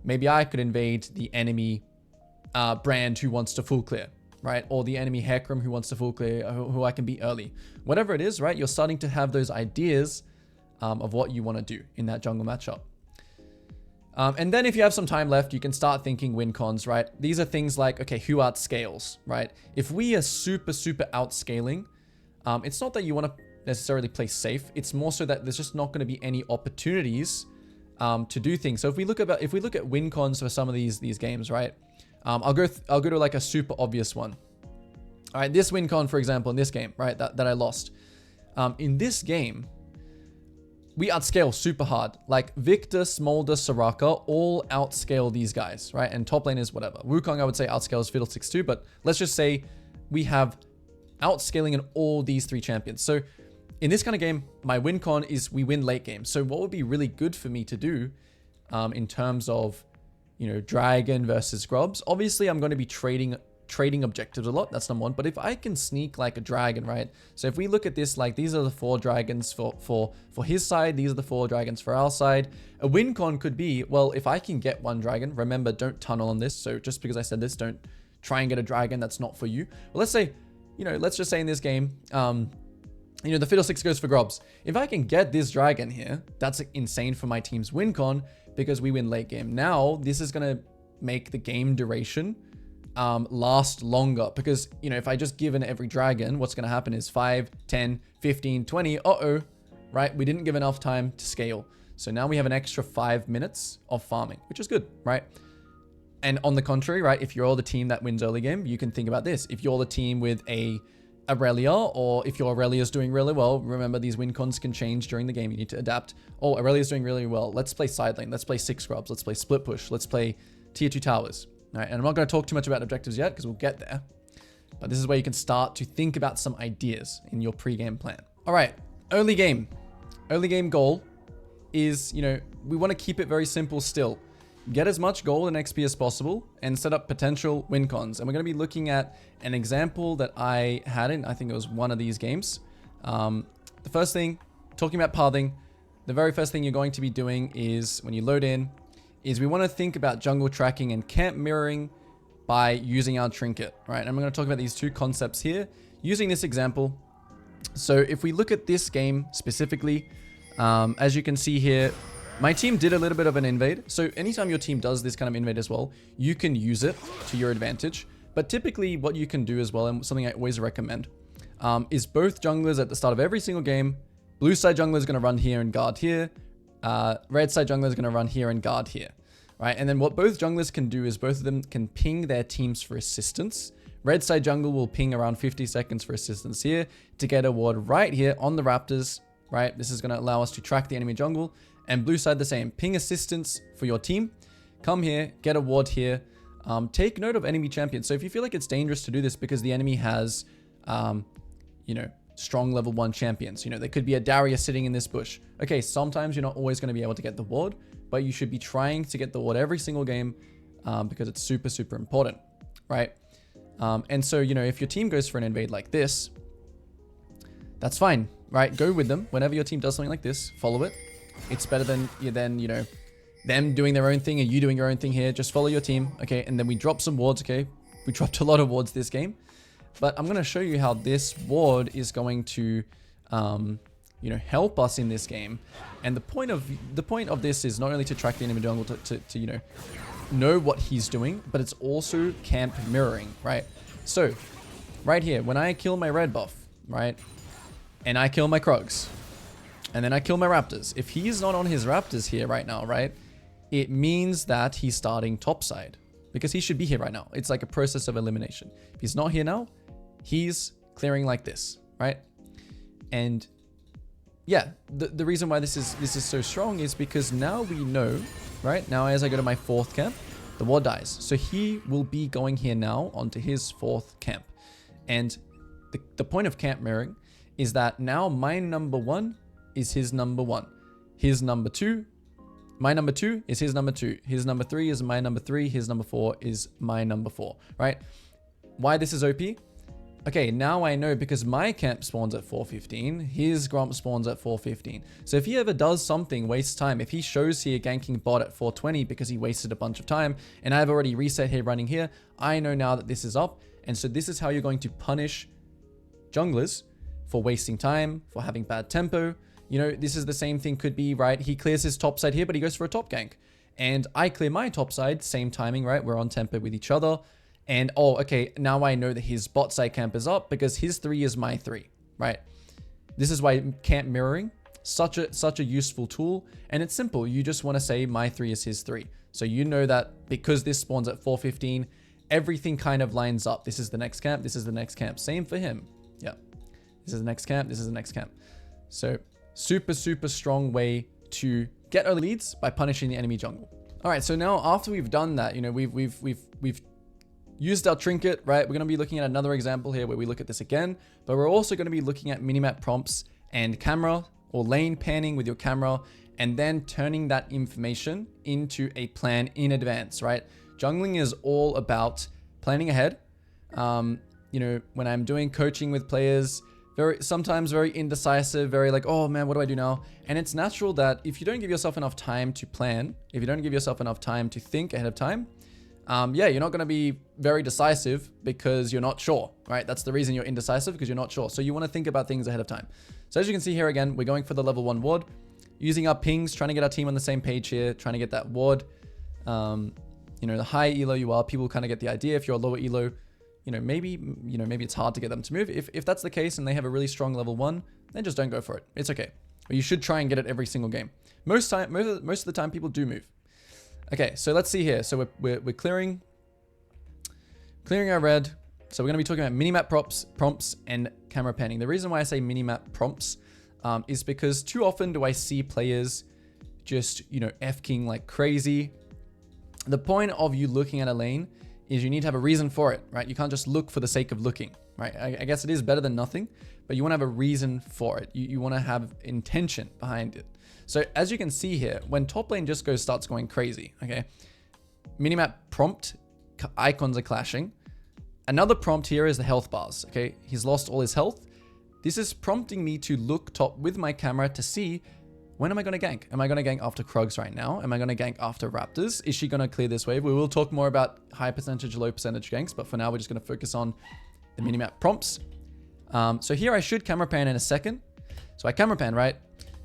Maybe I could invade the enemy Brand who wants to full clear, right? Or the enemy Hecarim who wants to full clear, who I can beat early. Whatever it is, right? You're starting to have those ideas of what you want to do in that jungle matchup. And then if you have some time left, you can start thinking win cons, right? These are things like, okay, who outscales, right? If we are super, super outscaling, it's not that you want to necessarily play safe. It's more so that there's just not going to be any opportunities to do things. So if we look at win cons for some of these games, right? I'll go to like a super obvious one. All right, this win con, for example, in this game, right, that I lost. In this game, we outscale super hard. Like Victor, Smolder, Soraka all outscale these guys, right? And top lane is whatever. Wukong, I would say outscales Fiddlesticks too, but let's just say we have outscaling in all these 3 champions. So in this kind of game, my win con is we win late game. So what would be really good for me to do in terms of, Dragon versus Grubs? Obviously, I'm going to be trading objectives a lot. That's number 1. But if I can sneak like a dragon, right? So if we look at this, like these are the 4 dragons for his side. These are the 4 dragons for our side. A win con could be, well, if I can get 1 dragon, remember, don't tunnel on this. So just because I said this, don't try and get a dragon that's not for you. But let's say, let's just say in this game, the Fiddlesticks goes for Grubs. If I can get this dragon here, that's insane for my team's win con because we win late game. Now, this is going to make the game duration last longer because, if I just give in every dragon, what's going to happen is 5, 10, 15, 20. Uh-oh, right? We didn't give enough time to scale. So now we have an extra 5 minutes of farming, which is good, right? And on the contrary, right? If you're the team that wins early game, you can think about this. If you're the team with a Aurelia, or if your Aurelia is doing really well, remember these win cons can change during the game. You need to adapt. Oh, Aurelia is doing really well. Let's play side lane. Let's play 6 Grubs. Let's play split push. Let's play tier 2 towers. All right, and I'm not going to talk too much about objectives yet because we'll get there. But this is where you can start to think about some ideas in your pre-game plan. All right, early game. Early game goal is, we want to keep it very simple still. Get as much gold and XP as possible and set up potential win cons. And we're going to be looking at an example that I had in, I think it was one of these games. The first thing, talking about pathing, the very first thing you're going to be doing is when you load in, is we want to think about jungle tracking and camp mirroring by using our trinket, right? And I'm going to talk about these 2 concepts here. Using this example, So if we look at this game specifically, as you can see here, my team did a little bit of an invade. So anytime your team does this kind of invade as well, you can use it to your advantage. But typically what you can do as well, and something I always recommend, is both junglers at the start of every single game. Blue side jungler is going to run here and guard here. Red side jungler is going to run here and guard here. Right? And then what both junglers can do is both of them can ping their teams for assistance. Red side jungle will ping around 50 seconds for assistance here to get a ward right here on the Raptors. Right? This is going to allow us to track the enemy jungle. And blue side the same. Ping assistance for your team. Come here, get a ward here. Take note of enemy champions. So if you feel like it's dangerous to do this because the enemy has, you know, strong level 1 champions. You know, there could be a Darius sitting in this bush. Okay, sometimes you're not always going to be able to get the ward, but you should be trying to get the ward every single game because it's super, super important, right? And so, you know, if your team goes for an invade like this, that's fine, right? Go with them. Whenever your team does something like this, follow it. It's better than, you know, them doing their own thing and you doing your own thing here. Just follow your team, okay? And then we drop some wards, okay? We dropped a lot of wards this game. But I'm going to show you how this ward is going to, you know, help us in this game. And the point of this is not only to track the enemy jungle to you know what he's doing, but it's also camp mirroring, right? So right here, when I kill my red buff, right, and I kill my Krugs, and then I kill my Raptors, if he's not on his Raptors here right now, right, it means that he's starting topside because he should be here right now. It's like a process of elimination. If he's not here now, he's clearing like this, right? And yeah, the reason why this is so strong is because now we know, right? Now as I go to my 4th camp, the ward dies. So he will be going here now onto his 4th camp. And the point of camp mirroring is that now my number 1 is his number 1. His number 2, my number 2 is his number 2. His number 3 is my number 3. His number 4 is my number 4, right? Why this is OP? Okay, now I know because my camp spawns at 4:15, his Gromp spawns at 4:15. So if he ever does something, wastes time, if he shows here ganking bot at 4:20 because he wasted a bunch of time, and I've already reset here running here, I know now that this is up. And so this is how you're going to punish junglers for wasting time, for having bad tempo. You know, this is the same thing could be, right? He clears his top side here, but he goes for a top gank. And I clear my top side, same timing, right? We're on tempo with each other. And, oh, okay, now I know that his bot side camp is up because his 3 is my 3, right? This is why camp mirroring, such a useful tool. And it's simple. You just want to say my 3 is his 3. So you know that because this spawns at 4:15, everything kind of lines up. This is the next camp. This is the next camp. Same for him. Yeah. This is the next camp. This is the next camp. So super, super strong way to get early leads by punishing the enemy jungle. All right. So now after we've done that, you know, we've used our trinket, right? We're going to be looking at another example here where we look at this again, but we're also going to be looking at minimap prompts and camera or lane panning with your camera, and then turning that information into a plan in advance, right? Jungling is all about planning ahead. You know, when I'm doing coaching with players, sometimes very indecisive, very like, oh man, what do I do now? And it's natural that if you don't give yourself enough time to plan, if you don't give yourself enough time to think ahead of time, yeah, you're not going to be very decisive because you're not sure, right? That's the reason you're indecisive, because you're not sure. So you want to think about things ahead of time. So as you can see here again, we're going for the level 1 ward, using our pings, trying to get our team on the same page here, trying to get that ward. You know, the higher elo you are, people kind of get the idea. If you're a lower elo, maybe it's hard to get them to move. If that's the case and they have a really strong level 1, then just don't go for it. It's okay. But you should try and get it every single game. Most of the time people do move. Okay, so let's see here. So we're clearing our red. So we're going to be talking about minimap prompts and camera panning. The reason why I say minimap prompts is because too often do I see players just, F-king like crazy. The point of you looking at a lane is you need to have a reason for it, right? You can't just look for the sake of looking, right? I guess it is better than nothing, but you want to have a reason for it. You want to have intention behind it. So as you can see here, when top lane just starts going crazy, okay? Minimap prompt icons are clashing. Another prompt here is the health bars, okay? He's lost all his health. This is prompting me to look top with my camera to see, when am I going to gank? Am I going to gank after Krugs right now? Am I going to gank after Raptors? Is she going to clear this wave? We will talk more about high percentage, low percentage ganks, but for now we're just going to focus on the minimap prompts. So here I should camera pan in a second. So I camera pan, right?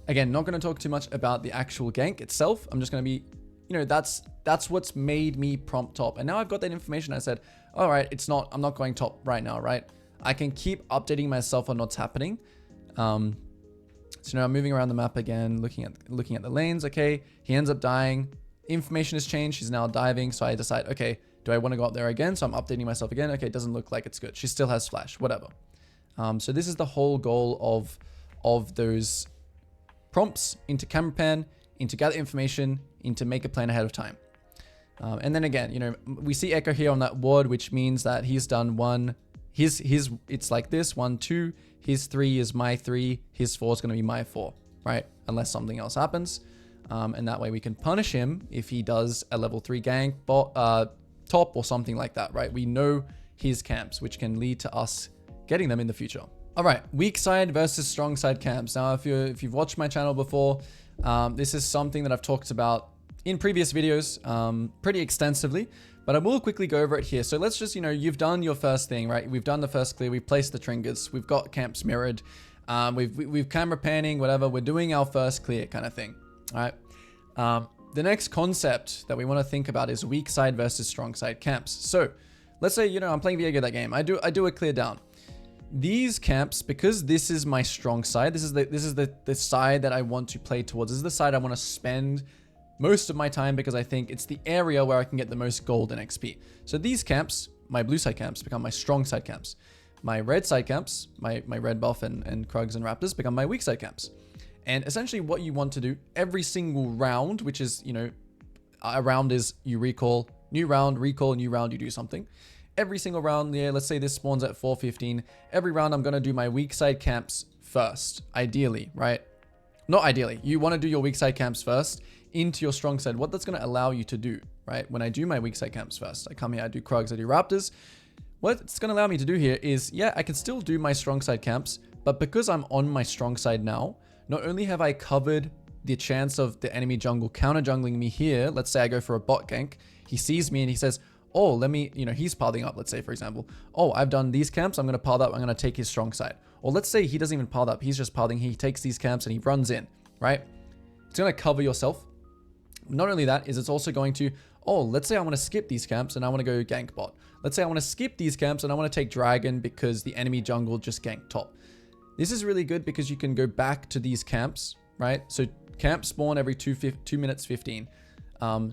Again, not going to talk too much about the actual gank itself. I'm just going to be, you know, that's what's made me prompt top. And now I've got that information. I said, all right, I'm not going top right now, right? I can keep updating myself on what's happening. So now I'm moving around the map again, looking at the lanes. Okay, he ends up dying. Information has changed. She's now diving. So I decide, okay, do I want to go up there again? So I'm updating myself again. Okay, it doesn't look like it's good. She still has flash, whatever. So this is the whole goal of those prompts into camera pan, into gather information, into make a plan ahead of time. And then again, you know, we see Echo here on that ward, which means that he's done one. It's like this, 1, 2. His 3 is my 3. His 4 is going to be my 4, right? Unless something else happens. And that way we can punish him if he does a level 3 gank, top or something like that, right? We know his camps, which can lead to us getting them in the future. All right, weak side versus strong side camps. Now, if you've watched my channel before, this is something that I've talked about in previous videos pretty extensively, but I will quickly go over it here. So let's just, you know, you've done your first thing, right? We've done the first clear, we've placed the triggers, we've got camps mirrored, we've camera panning, whatever. We're doing our first clear kind of thing, all right? The next concept that we want to think about is weak side versus strong side camps. So let's say, you know, I'm playing Viego that game. I do a clear down. These camps, because this is my strong side, this is the side that I want to play towards. This is the side I want to spend most of my time because I think it's the area where I can get the most gold and XP. So these camps, my blue side camps, become my strong side camps. My red side camps, my red buff and Krugs and Raptors become my weak side camps. And essentially what you want to do every single round, which is, you know, a round is you recall, new round, recall, new round, you do something. Every single round, yeah, let's say this spawns at 4:15. Every round I'm going to do my weak side camps first, ideally, right? Not ideally. You want to do your weak side camps first into your strong side. What that's going to allow you to do, right? When I do my weak side camps first, I come here, I do Krugs, I do Raptors. What it's going to allow me to do here is, yeah, I can still do my strong side camps, but because I'm on my strong side now, not only have I covered the chance of the enemy jungle counter jungling me here, let's say I go for a bot gank, he sees me and he says, oh, let me, you know, he's piling up, let's say, for example. Oh, I've done these camps, I'm going to pile up, I'm going to take his strong side. Or let's say he doesn't even pile up, he's just piling, he takes these camps and he runs in, right? It's going to cover yourself. Not only that, is it's also going to, oh, let's say I want to skip these camps and I want to go gank bot. Let's say I want to skip these camps and I want to take dragon because the enemy jungle just ganked top. This is really good because you can go back to these camps, right? So camps spawn every 2 minutes 15.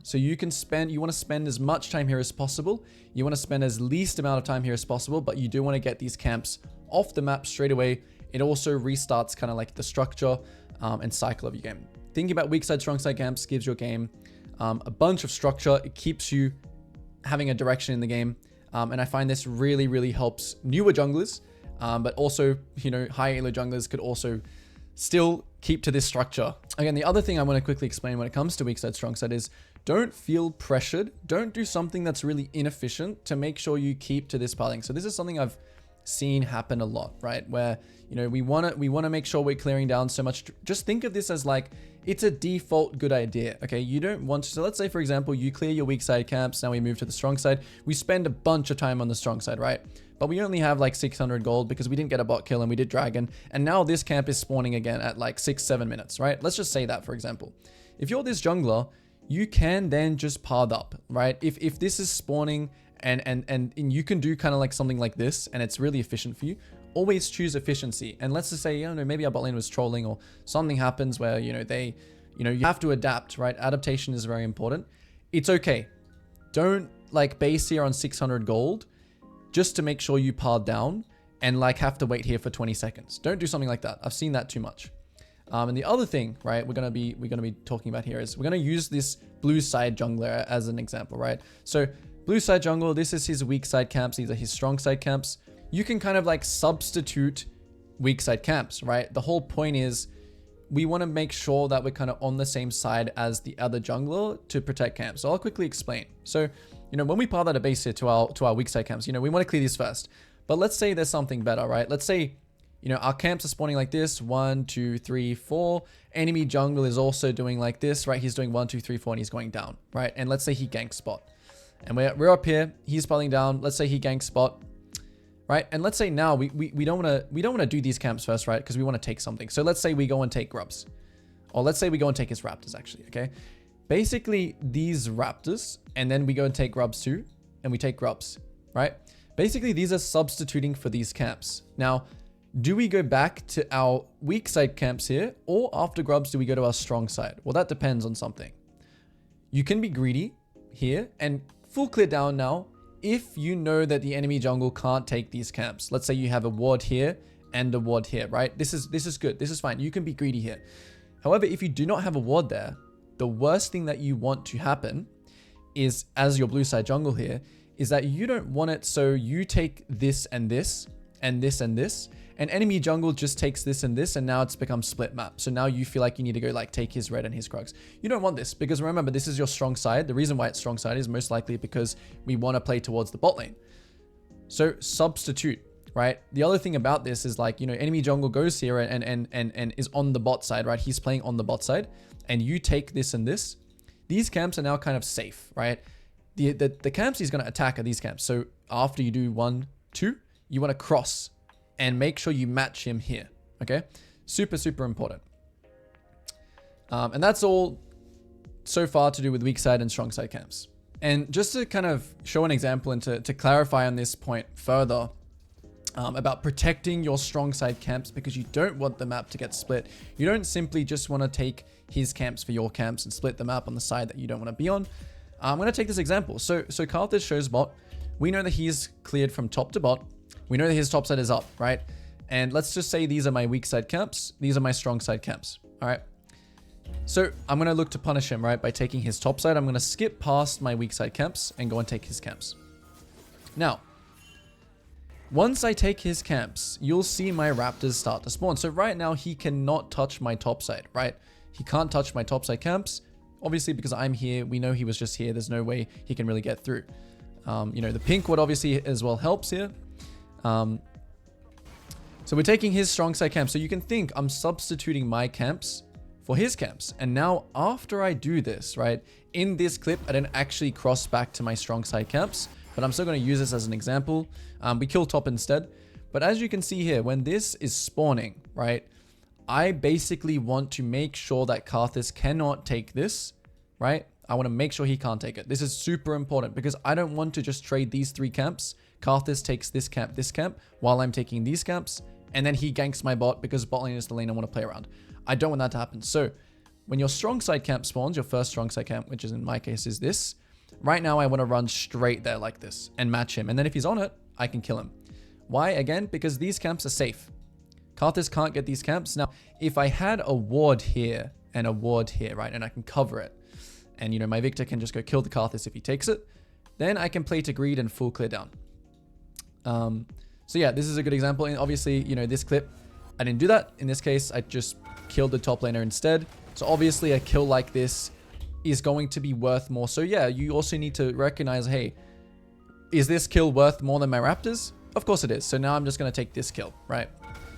So you want to spend as much time here as possible. You want to spend as least amount of time here as possible, but you do want to get these camps off the map straight away. It also restarts kind of like the structure and cycle of your game. Thinking about weak side, strong side camps gives your game a bunch of structure. It keeps you having a direction in the game. And I find this really, really helps newer junglers, but also, you know, high elo junglers could also still keep to this structure. Again, the other thing I want to quickly explain when it comes to weak side, strong side is don't feel pressured. Don't do something that's really inefficient to make sure you keep to this piling. So this is something I've seen happen a lot, right? Where, you know, we want to make sure we're clearing down so much. Just think of this as like, it's a default good idea. Okay. You don't want to, so let's say, for example, you clear your weak side camps. Now we move to the strong side. We spend a bunch of time on the strong side, right? But we only have like 600 gold because we didn't get a bot kill and we did dragon. And now this camp is spawning again at like 6-7 minutes, right? Let's just say that, for example, if you're this jungler, you can then just pard up, right? If this is spawning and you can do kind of like something like this and it's really efficient for you, always choose efficiency. And let's just say, you know, maybe our bot lane was trolling or something happens where, you know, you have to adapt, right? Adaptation is very important. It's okay. Don't like base here on 600 gold just to make sure you pard down and like have to wait here for 20 seconds. Don't do something like that. I've seen that too much. And the other thing, right, we're gonna be talking about here is we're gonna use this blue side jungler as an example, right? So blue side jungle, this is his weak side camps. These are his strong side camps. You can kind of like substitute weak side camps, right? The whole point is we want to make sure that we're kind of on the same side as the other jungler to protect camps. So I'll quickly explain. So, you know, when we pile out a base here to our weak side camps, you know, we want to clear these first. But let's say there's something better, right? Let's say, you know, our camps are spawning like this, 1, 2, 3, 4. Enemy jungle is also doing like this, right? He's doing 1, 2, 3, 4, and he's going down, right? And let's say he ganks spot. And we're up here, he's piling down. Let's say he ganks spot, right? And let's say now we don't want to do these camps first, right? Because we want to take something. So let's say we go and take grubs, or let's say we go and take his raptors actually. Okay, basically these raptors, and then we go and take grubs too, and we take grubs, right? Basically these are substituting for these camps. Now, do we go back to our weak side camps here, or after grubs do we go to our strong side? Well, that depends on something. You can be greedy here and full clear down now if you know that the enemy jungle can't take these camps. Let's say you have a ward here and a ward here, right? This is good. This is fine. You can be greedy here. However, if you do not have a ward there, the worst thing that you want to happen is, as your blue side jungle here, is that you don't want it so you take this and this and this and this, and enemy jungle just takes this and this, and now it's become split map. So now you feel like you need to go like take his red and his Krugs. You don't want this, because remember, this is your strong side. The reason why it's strong side is most likely because we want to play towards the bot lane. So substitute, right? The other thing about this is like, you know, enemy jungle goes here and is on the bot side, right? He's playing on the bot side, and you take this and this. These camps are now kind of safe, right? The camps he's going to attack are these camps. So after you do 1, 2, you want to cross and make sure you match him here, okay? Super, super important. And that's all so far to do with weak side and strong side camps. And just to kind of show an example and to clarify on this point further, about protecting your strong side camps, because you don't want the map to get split. You don't simply just want to take his camps for your camps and split the map on the side that you don't want to be on. I'm going to take this example. So Karthus shows bot. We know that he's cleared from top to bot. We know that his top side is up, right? And let's just say these are my weak side camps. These are my strong side camps, all right? So I'm going to look to punish him, right? By taking his top side. I'm going to skip past my weak side camps and go and take his camps. Now, once I take his camps, you'll see my raptors start to spawn. So right now he cannot touch my top side, right? He can't touch my top side camps. Obviously, because I'm here, we know he was just here. There's no way he can really get through. You know, the pink ward obviously as well helps here. So we're taking his strong side camp. So you can think I'm substituting my camps for his camps. And now after I do this, right, in this clip, I didn't actually cross back to my strong side camps, but I'm still going to use this as an example. We kill top instead. But as you can see here, when this is spawning, right, I basically want to make sure that Karthus cannot take this, right? I want to make sure he can't take it. This is super important because I don't want to just trade these 3 camps. Karthus takes this camp, while I'm taking these camps, and then he ganks my bot because bot lane is the lane I want to play around. I don't want that to happen. So when your strong side camp spawns, your first strong side camp, which is in my case is this, right now I want to run straight there like this and match him. And then if he's on it, I can kill him. Why? Again, because these camps are safe. Karthus can't get these camps. Now, if I had a ward here and a ward here, right, and I can cover it, and, you know, my Victor can just go kill the Karthus if he takes it, then I can play to greed and full clear down. So yeah, this is a good example. And obviously, you know, this clip, I didn't do that. In this case, I just killed the top laner instead. So obviously a kill like this is going to be worth more. So yeah, you also need to recognize, hey, is this kill worth more than my raptors? Of course it is. So now I'm just going to take this kill, right?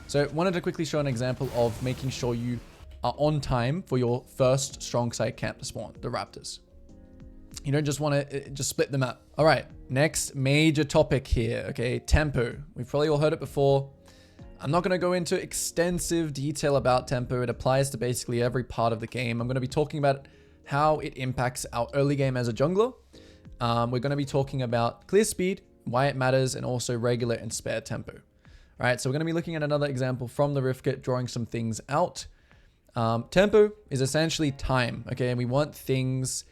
So wanted to quickly show an example of making sure you are on time for your first strong side camp to spawn, the raptors. You don't just want to just split them up. All right, next major topic here, okay, tempo. We've probably all heard it before. I'm not going to go into extensive detail about tempo. It applies to basically every part of the game. I'm going to be talking about how it impacts our early game as a jungler. We're going to be talking about clear speed, why it matters, and also regular and spare tempo. All right, so we're going to be looking at another example from the Rift Kit, drawing some things out. Tempo is essentially time, okay? And we want things...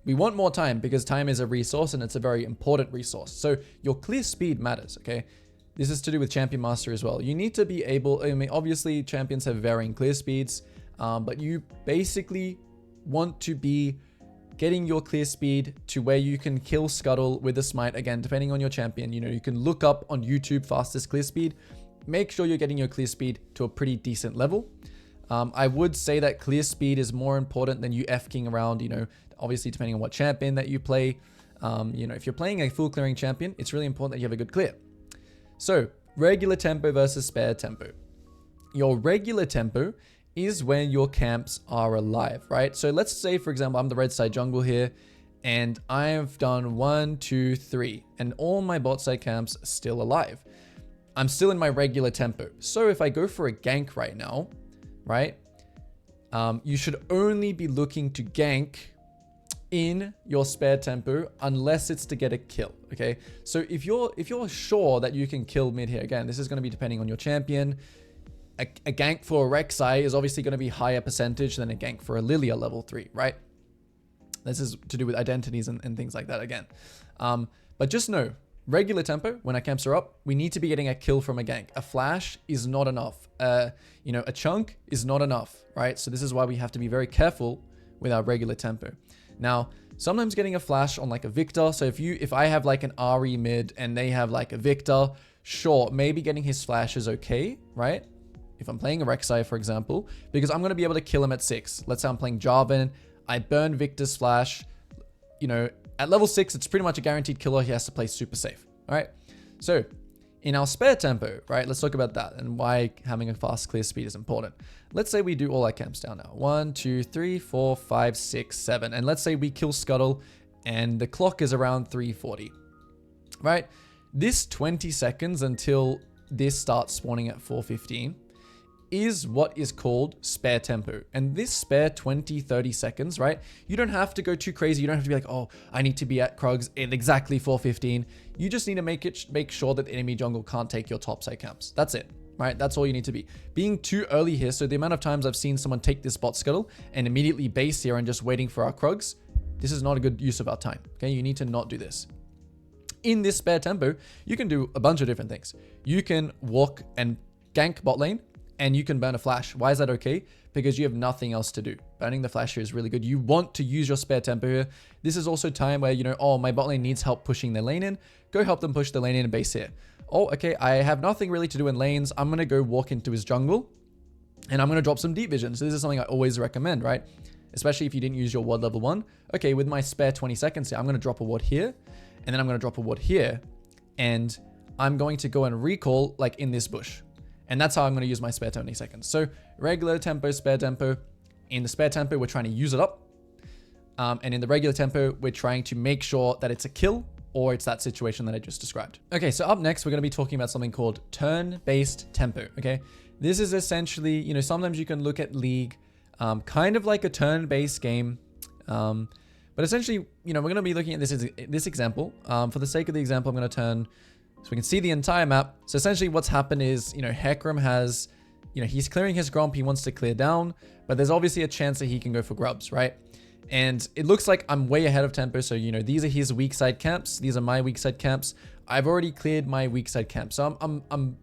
we want more time because time is a resource and it's a very important resource. So your clear speed matters, okay? This is to do with champion master as well. You need to be able, I mean, obviously champions have varying clear speeds, but you basically want to be getting your clear speed to where you can kill Scuttle with a smite. Again, depending on your champion, you know, you can look up on YouTube fastest clear speed. Make sure you're getting your clear speed to a pretty decent level. I would say that clear speed is more important than you F-king around, you know, obviously depending on what champion that you play. You know, if you're playing a full clearing champion, it's really important that you have a good clear. So regular tempo versus spare tempo. Your regular tempo is when your camps are alive, right? So let's say, for example, I'm the red side jungle here And I've done 1, 2, 3, and all my bot side camps are still alive. I'm still in my regular tempo. So if I go for a gank right now, right, you should only be looking to gank in your spare tempo unless it's to get a kill. Okay, so if you're sure that you can kill mid here, again, this is going to be depending on your champion. A gank for a Weakside is obviously going to be higher percentage than a gank for a Lilia level 3, right? This is to do with identities and things like that again. But just know, regular tempo, when our camps are up, we need to be getting a kill from a gank. A flash is not enough. You know, a chunk is not enough, right? So this is why we have to be very careful with our regular tempo. Now, sometimes getting a flash on like a Victor. So if I have like an RE mid and they have like a Victor, sure, maybe getting his flash is okay, right? If I'm playing a Rek'Sai, for example, because I'm going to be able to kill him at 6. Let's say I'm playing Jarvan. I burn Victor's flash. You know, at level 6, it's pretty much a guaranteed killer. He has to play super safe. All right. So in our spare tempo, right, let's talk about that and why having a fast clear speed is important. Let's say we do all our camps down now. 1, 2, 3, 4, 5, 6, 7. And let's say we kill Scuttle and the clock is around 3:40, right? This 20 seconds until this starts spawning at 4:15 is what is called spare tempo. And this spare 20, 30 seconds, right? You don't have to go too crazy. You don't have to be like, oh, I need to be at Krugs at exactly 4:15. You just need to make sure that the enemy jungle can't take your topside camps. That's it, right? That's all you need to be. Being too early here, so the amount of times I've seen someone take this bot scuttle and immediately base here and just waiting for our Krugs, this is not a good use of our time, okay? You need to not do this. In this spare tempo, you can do a bunch of different things. You can walk and gank bot lane, and you can burn a flash. Why is that okay? Because you have nothing else to do. Burning the flash here is really good. You want to use your spare tempo here. This is also time where, you know, oh, my bot lane needs help pushing their lane in. Go help them push the lane in and base here. Oh, okay, I have nothing really to do in lanes. I'm going to go walk into his jungle and I'm going to drop some deep vision. So this is something I always recommend, right? Especially if you didn't use your ward level 1. Okay, with my spare 20 seconds here, I'm going to drop a ward here and then I'm going to drop a ward here and I'm going to go and recall like in this bush. And that's how I'm going to use my spare 20 seconds. So regular tempo, spare tempo. In the spare tempo, we're trying to use it up. And in the regular tempo, we're trying to make sure that it's a kill or it's that situation that I just described. Okay, so up next, we're going to be talking about something called turn-based tempo, okay? This is essentially, you know, sometimes you can look at League kind of like a turn-based game. But essentially, you know, we're going to be looking at this example. For the sake of the example, I'm going to turn... So we can see the entire map. So essentially what's happened is, you know, Hecarim has, you know, he's clearing his Gromp. He wants to clear down, but there's obviously a chance that he can go for grubs, right? And it looks like I'm way ahead of tempo. So, you know, these are his weak side camps. These are my weak side camps. I've already cleared my weak side camp. So I'm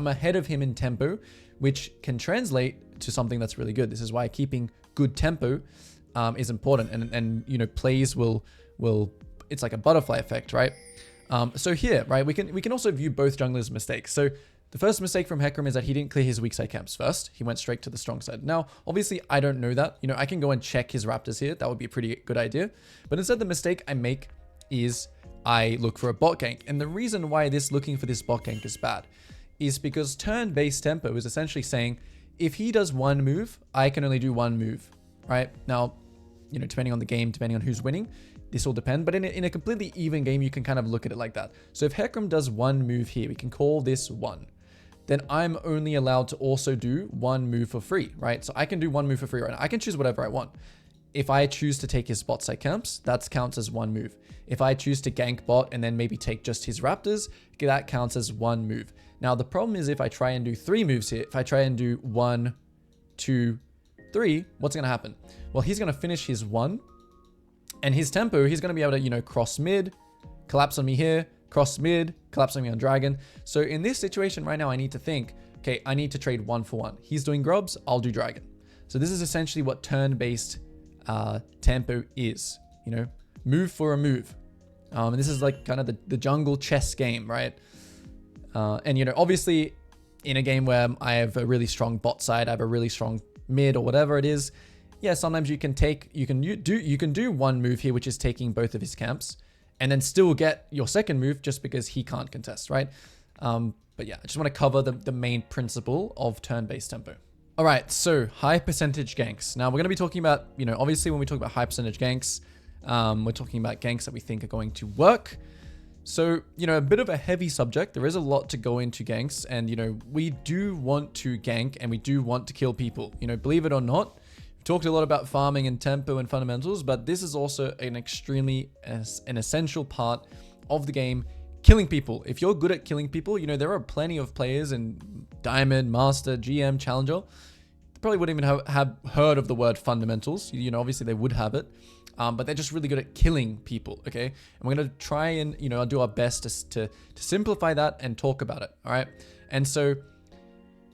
ahead of him in tempo, which can translate to something that's really good. This is why keeping good tempo is important. And you know, plays will, it's like a butterfly effect, right? So here, right, we can also view both junglers' mistakes. So the first mistake from Hecarim is that he didn't clear his weak side camps first. He went straight to the strong side. Now, obviously, I don't know that. You know, I can go and check his raptors here. That would be a pretty good idea. But instead, the mistake I make is I look for a bot gank. And the reason why looking for this bot gank is bad is because turn-based tempo is essentially saying, if he does one move, I can only do one move, right? Now, you know, depending on the game, depending on who's winning, this will depend, but in a completely even game, you can kind of look at it like that. So if Hecarim does one move here, we can call this 1. Then I'm only allowed to also do one move for free, right? So I can do one move for free right now. I can choose whatever I want. If I choose to take his bot side camps, that counts as one move. If I choose to gank bot and then maybe take just his raptors, that counts as one move. Now, the problem is if I try and do 3 moves here, if I try and do 1, 2, 3, what's going to happen? Well, he's going to finish his 1. And his tempo, he's going to be able to, you know, cross mid, collapse on me here, cross mid, collapse on me on dragon. So in this situation right now, I need to think, okay, I need to trade 1 for 1. He's doing grubs, I'll do dragon. So this is essentially what turn-based tempo is, you know, move for a move. And this is like kind of the jungle chess game, right? And, you know, obviously in a game where I have a really strong bot side, I have a really strong mid or whatever it is, yeah, sometimes you can do one move here, which is taking both of his camps, and then still get your second move just because he can't contest, right? But yeah, I just want to cover the main principle of turn-based tempo. All right, so high percentage ganks. Now we're going to be talking about, you know, obviously when we talk about high percentage ganks, We're talking about ganks that we think are going to work. So, a bit of a heavy subject. There is a lot to go into ganks, and, we do want to gank and we do want to kill people. Believe it or not, we've talked a lot about farming and tempo and fundamentals, but this is also an essential part of the game, killing people. If you're good at killing people, there are plenty of players in Diamond, Master, GM, Challenger. They probably wouldn't even have heard of the word fundamentals. Obviously they would have it. But they're just really good at killing people, okay? And we're going to try and, do our best to simplify that and talk about it, all right? And so,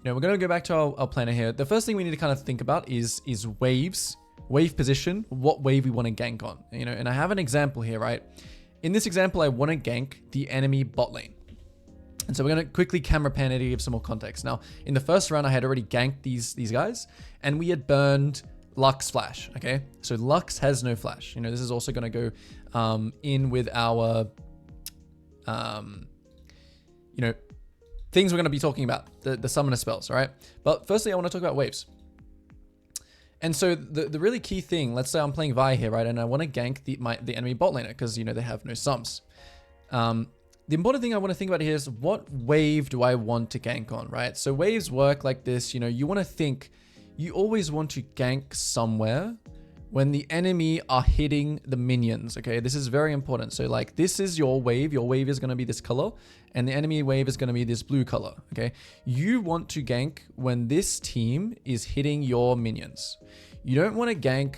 we're going to go back to our planner here. The first thing we need to kind of think about is waves, wave position, what wave we want to gank on, and I have an example here, right? In this example, I want to gank the enemy bot lane. And so we're going to quickly camera pan it to give some more context. Now, in the first round, I had already ganked these guys, and we had burned Lux flash, okay? So Lux has no flash. This is also going to go in with our, things we're going to be talking about, the summoner spells, all right? But firstly, I want to talk about waves. And so the really key thing, let's say I'm playing Vi here, right? And I want to gank the enemy bot laner because, they have no sums. The important thing I want to think about here is what wave do I want to gank on, right? So waves work like this, you want to think, you always want to gank somewhere when the enemy are hitting the minions, okay? This is very important. So like this is your wave is going to be this color and the enemy wave is going to be this blue color, okay? You want to gank when this team is hitting your minions. You don't want to gank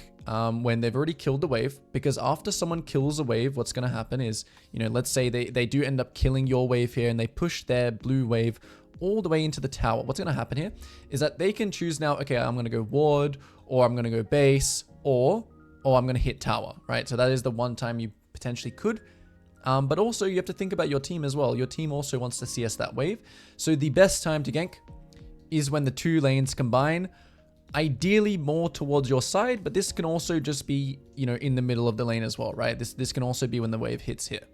when they've already killed the wave, because after someone kills a wave, what's going to happen is, let's say they do end up killing your wave here and they push their blue wave all the way into the tower. What's going to happen here is that they can choose now, okay, I'm going to go ward, or I'm going to go base, or I'm going to hit tower, right? So that is the one time you potentially could. But also you have to think about your team as well. Your team also wants to CS that wave. So the best time to gank is when the two lanes combine, ideally more towards your side, but this can also just be, in the middle of the lane as well, right? This can also be when the wave hits here.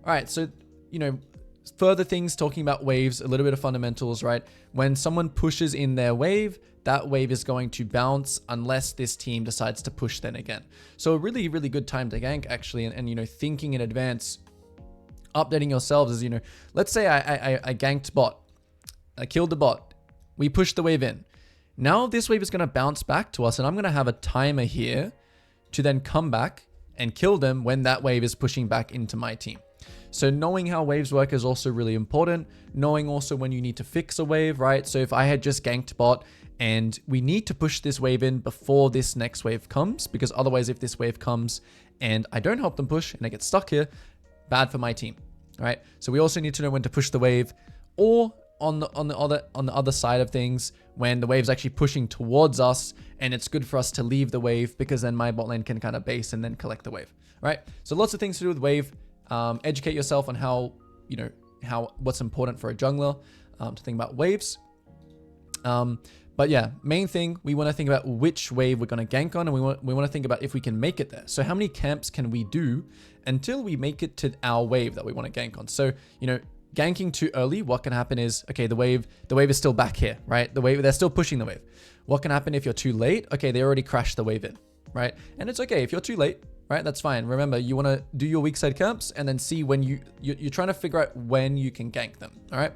All right, so, further things talking about waves, a little bit of fundamentals, right? When someone pushes in their wave, that wave is going to bounce unless this team decides to push then again. So a really, really good time to gank actually, and thinking in advance, updating yourselves is, let's say I ganked bot, I killed the bot, we pushed the wave in. Now this wave is going to bounce back to us, and I'm going to have a timer here to then come back and kill them when that wave is pushing back into my team. So knowing how waves work is also really important. Knowing also when you need to fix a wave, right? So if I had just ganked bot and we need to push this wave in before this next wave comes, because otherwise if this wave comes and I don't help them push and I get stuck here, bad for my team, right? So we also need to know when to push the wave, or on the other side of things, when the wave's actually pushing towards us and it's good for us to leave the wave, because then my bot lane can kind of base and then collect the wave, right? So lots of things to do with wave. Educate yourself on how, what's important for a jungler to think about waves. But yeah, main thing, we want to think about which wave we're going to gank on, and we want to think about if we can make it there. So how many camps can we do until we make it to our wave that we want to gank on? So, ganking too early, what can happen is, okay, the wave is still back here, right? They're still pushing the wave. What can happen if you're too late? Okay, they already crashed the wave in, right? And it's okay if you're too late, right? That's fine. Remember, you want to do your weak side camps and then see when you're trying to figure out when you can gank them, all right?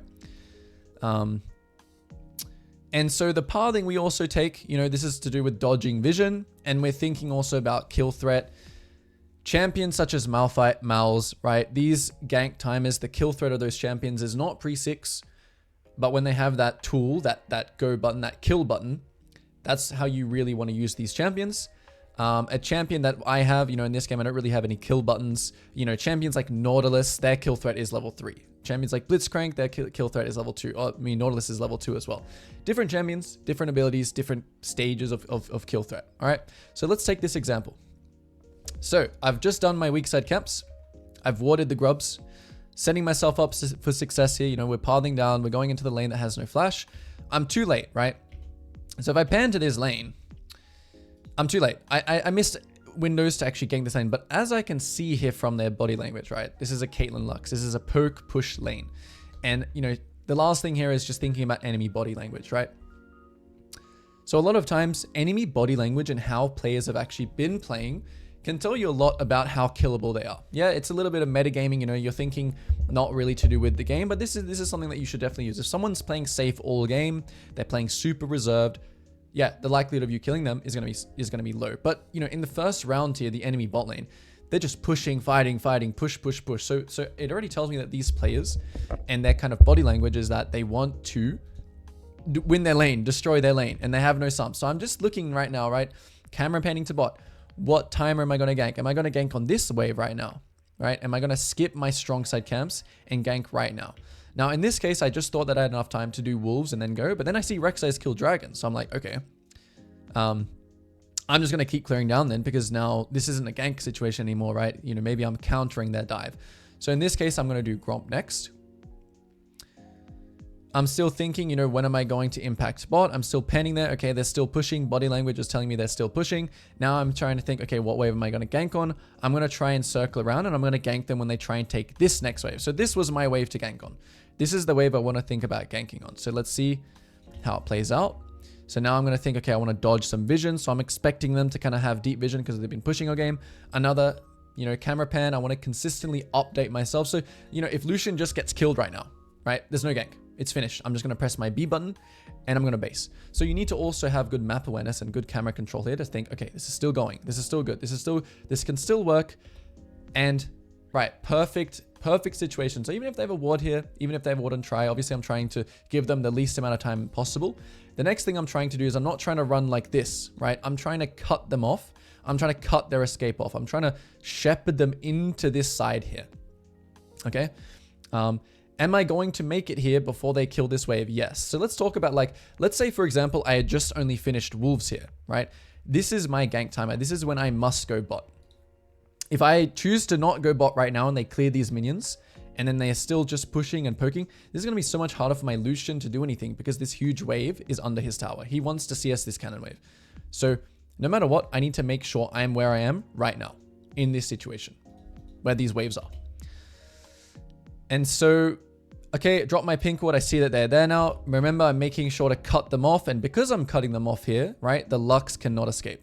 And so the pathing we also take, this is to do with dodging vision, and we're thinking also about kill threat. Champions such as Malphite, Mals, right? These gank timers, the kill threat of those champions is not pre-6, but when they have that tool, that go button, that kill button, that's how you really want to use these champions. A champion that I have, in this game, I don't really have any kill buttons. Champions like Nautilus, their kill threat is level 3. Champions like Blitzcrank, their kill threat is level 2. Nautilus is level 2 as well. Different champions, different abilities, different stages of kill threat. All right, so let's take this example. So I've just done my weak side camps. I've warded the grubs, setting myself up for success here. We're pathing down. We're going into the lane that has no flash. I'm too late, right? So if I pan to this lane, I'm too late. I missed windows to actually gank this lane, but as I can see here from their body language, right? This is a Caitlyn Lux. This is a poke push lane. And, the last thing here is just thinking about enemy body language, right? So a lot of times, enemy body language and how players have actually been playing can tell you a lot about how killable they are. Yeah, it's a little bit of metagaming, you know, you're thinking not really to do with the game, but this is something that you should definitely use. If someone's playing safe all game, they're playing super reserved, yeah, the likelihood of you killing them is gonna be low. But you know, in the first round here, the enemy bot lane, they're just pushing, fighting, push. So it already tells me that these players and their kind of body language is that they want to win their lane, destroy their lane, and they have no sums. So I'm just looking right now, right? Camera panning to bot. What timer am I going to gank? Am I going to gank on this wave right now? Right? Am I going to skip my strong side camps and gank right now? Now, in this case, I just thought that I had enough time to do wolves and then go, but then I see Weakside kill dragons. So I'm like, okay. I'm just going to keep clearing down then, because now this isn't a gank situation anymore, right? You know, maybe I'm countering their dive. So in this case, I'm going to do Gromp next. I'm still thinking, you know, when am I going to impact bot? I'm still penning there. Okay, they're still pushing. Body language is telling me they're still pushing. Now I'm trying to think, okay, what wave am I going to gank on? I'm going to try and circle around, and I'm going to gank them when they try and take this next wave. So this was my wave to gank on. This is the wave I want to think about ganking on. So let's see how it plays out. So now I'm going to think, okay, I want to dodge some vision. So I'm expecting them to kind of have deep vision because they've been pushing all game. Another, you know, camera pan. I want to consistently update myself. So, you know, if Lucian just gets killed right now, right? There's no gank. It's finished. I'm just going to press my B button and I'm going to base. So you need to also have good map awareness and good camera control here to think, okay, this is still going. This is still good. This can still work. And right, perfect situation. So even if they have a ward here, even if they have a ward on try, obviously I'm trying to give them the least amount of time possible. The next thing I'm trying to do is I'm not trying to run like this, right? I'm trying to cut them off. I'm trying to cut their escape off. I'm trying to shepherd them into this side here. Okay. Am I going to make it here before they kill this wave? Yes. So let's talk about, like, let's say, for example, I had just only finished wolves here, right? This is my gank timer. This is when I must go bot. If I choose to not go bot right now and they clear these minions and then they are still just pushing and poking, this is going to be so much harder for my Lucian to do anything because this huge wave is under his tower. He wants to CS this cannon wave. So no matter what, I need to make sure I'm where I am right now in this situation where these waves are. And so, okay, drop my pink ward. I see that they're there now. Remember, I'm making sure to cut them off. And because I'm cutting them off here, right, the Lux cannot escape.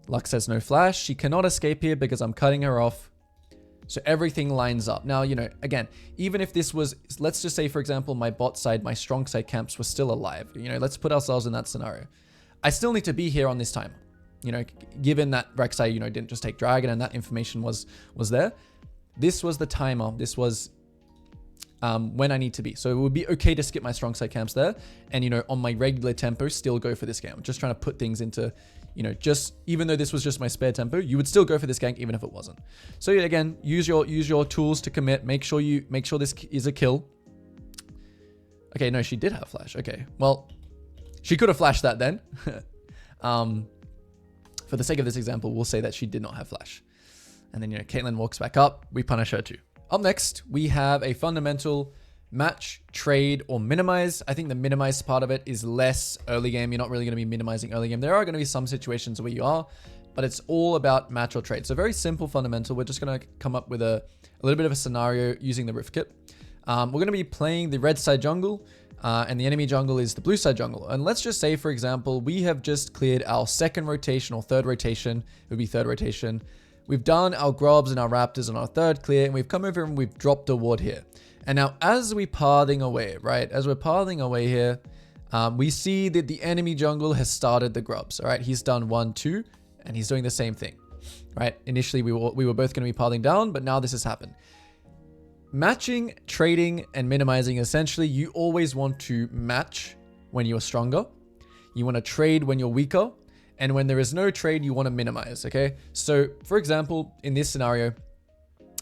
Lux has no flash. She cannot escape here because I'm cutting her off. So everything lines up. Now, you know, again, even if this was, let's just say, for example, my bot side, my strong side camps were still alive. You know, let's put ourselves in that scenario. I still need to be here on this timer. You know, given that Rek'Sai, you know, didn't just take Dragon and that information was there. This was the timer. This was when I need to be. So it would be okay to skip my strong side camps there. And, you know, on my regular tempo, still go for this game. I'm just trying to put things into, you know, just, even though this was just my spare tempo, you would still go for this gank even if it wasn't. So yeah, again, use your tools to commit. Make sure this is a kill. Okay, no, she did have flash. Okay, well, she could have flashed that then. For the sake of this example, we'll say that she did not have flash. And then, you know, Caitlyn walks back up. We punish her too. Up next, we have a fundamental match, trade, or minimize. I think the minimize part of it is less early game. You're not really going to be minimizing early game. There are going to be some situations where you are, but it's all about match or trade. So very simple fundamental. We're just going to come up with a little bit of a scenario using the Rift Kit. We're going to be playing the red side jungle, and the enemy jungle is the blue side jungle. And let's just say, for example, we have just cleared our second rotation or third rotation. It would be third rotation. We've done our grobs and our raptors on our third clear, and we've come over and we've dropped a ward here. And now as we're pathing away, right, as we're pathing away here, we see that the enemy jungle has started the grubs. All right, he's done 1, 2, and he's doing the same thing, right? Initially, we were both going to be pathing down, but now this has happened. Matching, trading, and minimizing, essentially, you always want to match when you're stronger. You want to trade when you're weaker. And when there is no trade, you want to minimize, okay? So, for example, in this scenario,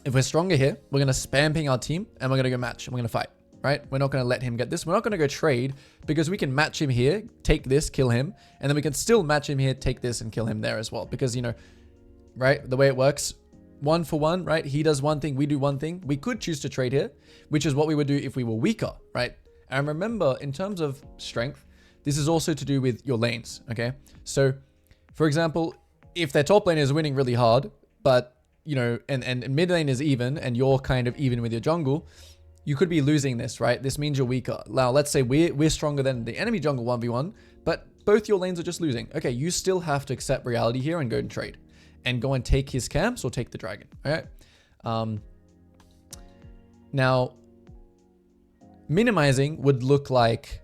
if we're stronger here, we're going to spam ping our team and we're going to go match and we're going to fight, right? We're not going to let him get this. We're not going to go trade because we can match him here, take this, kill him. And then we can still match him here, take this and kill him there as well. Because, you know, right, the way it works, 1 for 1, right? He does one thing, we do one thing. We could choose to trade here, which is what we would do if we were weaker, right? And remember, in terms of strength, this is also to do with your lanes, okay? So, for example, if their top lane is winning really hard, but, you know, and mid lane is even, and you're kind of even with your jungle, you could be losing this, right? This means you're weaker. Now, let's say we're stronger than the enemy jungle 1v1, but both your lanes are just losing. Okay, you still have to accept reality here and go and trade. and go and take his camps or take the dragon. All right. Now, minimizing would look like,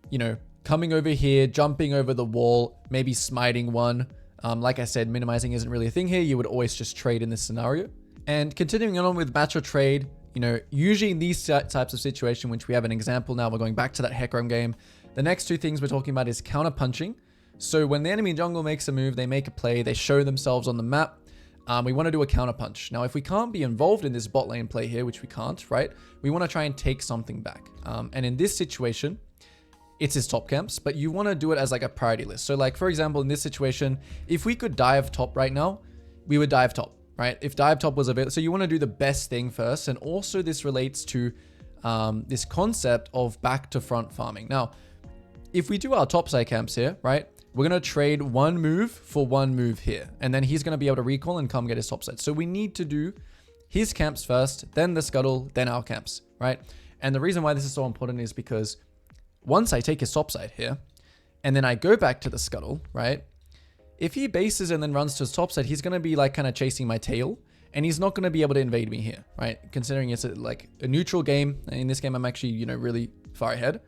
you know, coming over here, jumping over the wall, maybe smiting one. Like I said, minimizing isn't really a thing here. You would always just trade in this scenario. And continuing on with match or trade, you know, usually in these types of situation, which we have an example now, we're going back to that Hecarim game. The next two things we're talking about is counter punching. So when the enemy jungle makes a move, they make a play, they show themselves on the map. We want to do a counter punch. Now, if we can't be involved in this bot lane play here, which we can't, right? We want to try and take something back. And in this situation, it's his top camps, but you want to do it as like a priority list. So like, for example, in this situation, if we could dive top right now, we would dive top, right? If dive top was available. So you want to do the best thing first. And also this relates to this concept of back to front farming. Now, if we do our topside camps here, right? We're going to trade one move for one move here. And then he's going to be able to recall and come get his topside. So we need to do his camps first, then the scuttle, then our camps, right? And the reason why this is so important is because once I take his topside here, and then I go back to the scuttle, right? If he bases and then runs to his topside, he's going to be like kind of chasing my tail, and he's not going to be able to invade me here, right? Considering it's like a neutral game. In this game, I'm actually, you know, really far ahead.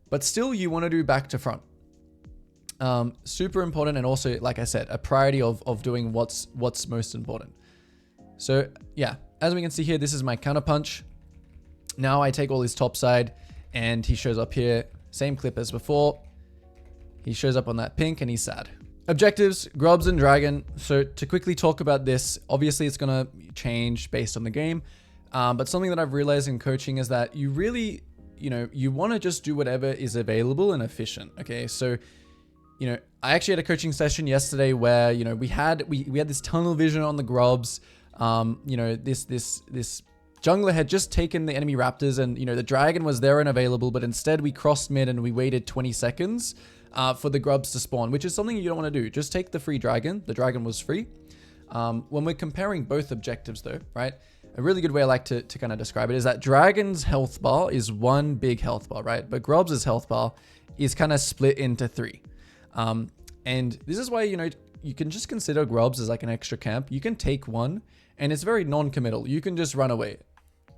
But still, you want to do back to front. Super important, and also, like I said, a priority of doing what's most important. So yeah, as we can see here, this is my counter punch. Now I take all his topside, and he shows up here, same clip as before. He shows up on that pink, and he's sad. Objectives, grubs and dragon. So to quickly talk about this, obviously it's gonna change based on the game. But something that I've realized in coaching is that you really, you know, you want to just do whatever is available and efficient. Okay, so you know, I actually had a coaching session yesterday where, you know, we had this tunnel vision on the grubs. You know, this jungler had just taken the enemy raptors, and, you know, the dragon was there and available, but instead we crossed mid and we waited 20 seconds for the grubs to spawn, which is something you don't want to do. Just take the free dragon. The dragon was free. When we're comparing both objectives though, right? A really good way I like to kind of describe it is that dragon's health bar is one big health bar, right? But grubs' health bar is kind of split into three. And this is why, you know, you can just consider grubs as like an extra camp. You can take one and it's very non-committal. You can just run away.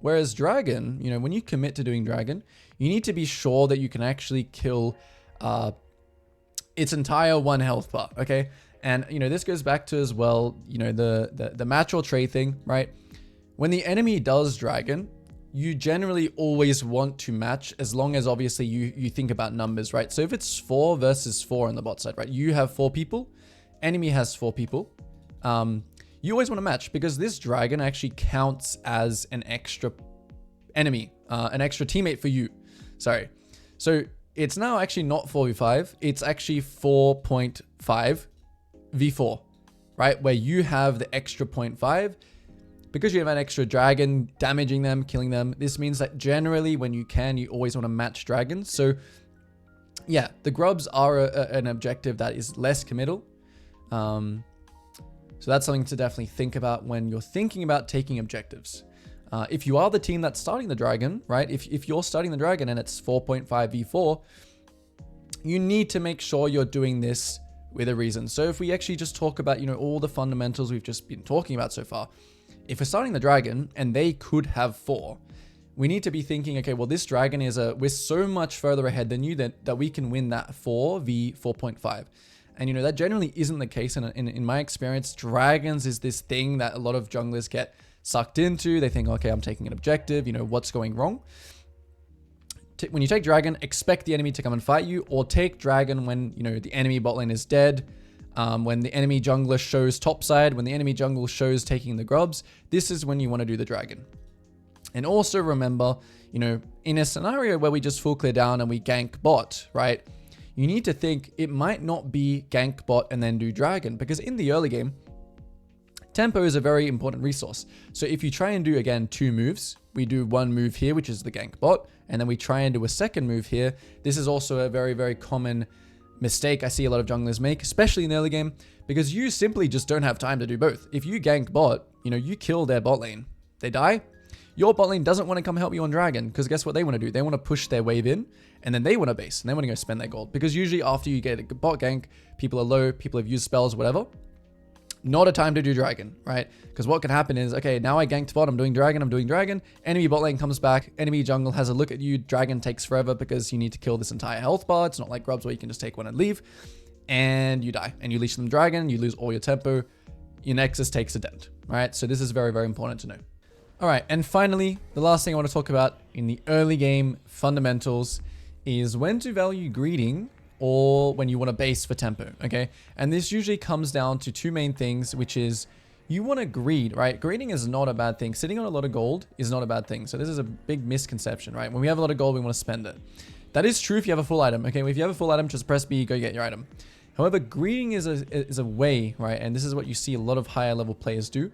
Whereas dragon, you know, when you commit to doing dragon, you need to be sure that you can actually kill its entire one health bar. Okay. And, you know, this goes back to as well, you know, the match or trade thing, right? When the enemy does dragon, you generally always want to match, as long as obviously you think about numbers, right? So if it's 4 versus 4 on the bot side, right? You have 4 people, enemy has 4 people. You always want to match, because this dragon actually counts as an extra enemy, an extra teammate for you. Sorry. So it's now actually not 4v5. It's actually 4.5 v4, right? Where you have the extra 0.5. Because you have an extra dragon damaging them, killing them, this means that generally when you can, you always want to match dragons. So yeah, the grubs are an objective that is less committal. So that's something to definitely think about when you're thinking about taking objectives. If you are the team that's starting the dragon, right? If you're starting the dragon and it's 4.5 v4, you need to make sure you're doing this with a reason. So if we actually just talk about, you know, all the fundamentals we've just been talking about so far, if we're starting the dragon and they could have 4, we need to be thinking, okay, well, this dragon is we're so much further ahead than you that we can win that 4v4.5. And, you know, that generally isn't the case. In my experience, dragons is this thing that a lot of junglers get sucked into. They think, okay, I'm taking an objective, you know, what's going wrong? When you take dragon, expect the enemy to come and fight you, or take dragon when, you know, the enemy bot lane is dead. When the enemy jungler shows topside, when the enemy jungle shows taking the grubs, this is when you want to do the dragon. And also remember, you know, in a scenario where we just full clear down and we gank bot, right? You need to think it might not be gank bot and then do dragon, because in the early game, tempo is a very important resource. So if you try and do, again, 2 moves, we do 1 move here, which is the gank bot, and then we try and do a second move here. This is also a very, very common mistake I see a lot of junglers make, especially in the early game, because you simply just don't have time to do both. If you gank bot, you know, you kill their bot lane, they die. Your bot lane doesn't want to come help you on dragon, because guess what they want to do? They want to push their wave in, and then they want to base, and they want to go spend their gold, because usually after you get a bot gank, people are low, people have used spells, whatever. not a time to do dragon, right? Because what can happen is, okay, now I ganked bot, I'm doing dragon, enemy bot lane comes back, enemy jungle has a look at you, dragon takes forever because you need to kill this entire health bar. It's not like grubs where you can just take one and leave, and you die, and you leash them dragon, you lose all your tempo, your nexus takes a dent, right? So this is very, very important to know. All right, and finally, the last thing I want to talk about in the early game fundamentals is when to value greeting or when you want to base for tempo, okay? And this usually comes down to two main things, which is you want to greed, right? Greeding is not a bad thing. Sitting on a lot of gold is not a bad thing. So this is a big misconception, right? When we have a lot of gold, we want to spend it. That is true if you have a full item, okay? If you have a full item, just press B, go get your item. However, greeding is a way, right? And this is what you see a lot of higher level players do,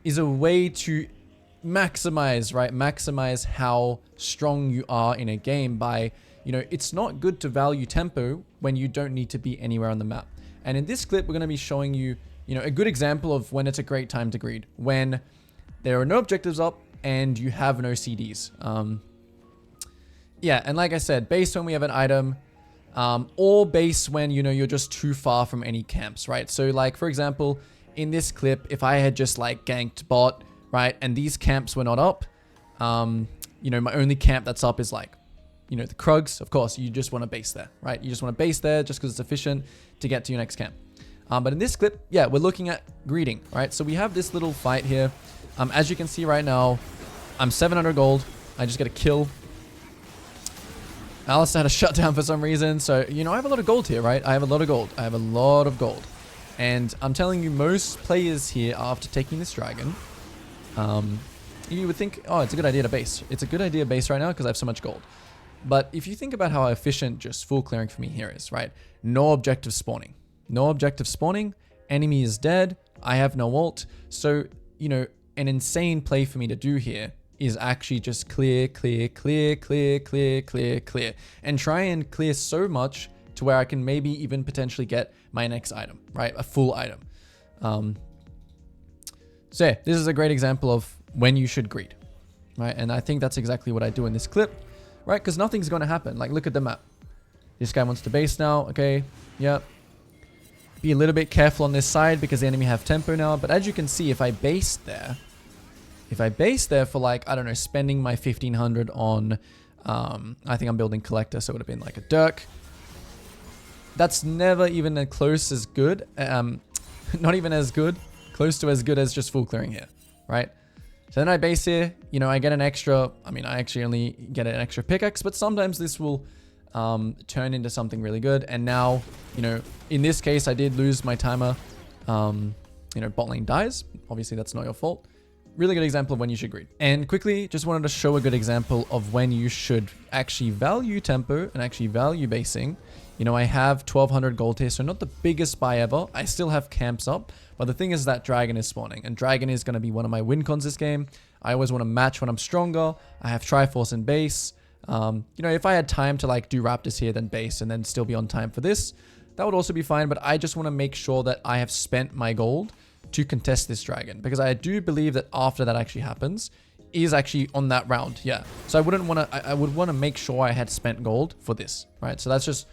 is a way to maximize, right? Maximize how strong you are in a game by, you know, it's not good to value tempo when you don't need to be anywhere on the map. And in this clip, we're going to be showing you, you know, a good example of when it's a great time to greed, when there are no objectives up and you have no CDs. Yeah, and like I said, base when we have an item, or base when, you know, you're just too far from any camps, right? So like, for example, in this clip, if I had just like ganked bot, right, and these camps were not up, you know, my only camp that's up is like, you know, the Krugs, of course, you just want to base there, right? You just want to base there just because it's efficient to get to your next camp. But in this clip, yeah, we're looking at greeting, right? So we have this little fight here. As you can see right now, I'm 700 gold. I just get a kill. Alistair had a shutdown for some reason. So, you know, I have a lot of gold here, right? I have a lot of gold. I have a lot of gold. And I'm telling you, most players here, after taking this dragon, you would think, oh, it's a good idea to base. It's a good idea to base right now because I have so much gold. But if you think about how efficient just full clearing for me here is, right? No objective spawning. No objective spawning. Enemy is dead. I have no ult. So, you know, an insane play for me to do here is actually just clear, clear, clear, clear, clear, clear, clear. And try and clear so much to where I can maybe even potentially get my next item, right? A full item. So yeah, this is a great example of when you should greed, right? And I think that's exactly what I do in this clip. Right, because nothing's going to happen. Like, look at the map. This guy wants to base now. Okay, yep. Be a little bit careful on this side because the enemy have tempo now. But as you can see, if I base there for like, I don't know, spending my 1500 on, I think I'm building collector, so it would have been like a Dirk. That's never even close as good. Not even as good. Close to as good as just full clearing here, right? So then I base here, you know, I get an extra, I mean, I actually only get an extra pickaxe, but sometimes this will turn into something really good. And now, you know, in this case, I did lose my timer. You know, bot lane dies. Obviously, that's not your fault. Really good example of when you should greed. And quickly, just wanted to show a good example of when you should actually value tempo and actually value basing. You know, I have 1200 gold here, so not the biggest buy ever. I still have camps up, but the thing is that dragon is spawning, and dragon is going to be one of my win cons this game. I always want to match when I'm stronger. I have Triforce and base. You know, if I had time to like do Raptors here, then base, and then still be on time for this, that would also be fine. But I just want to make sure that I have spent my gold to contest this dragon, because I do believe that after that actually happens, is actually on that round. Yeah. So I wouldn't want to, I would want to make sure I had spent gold for this, right? So that's just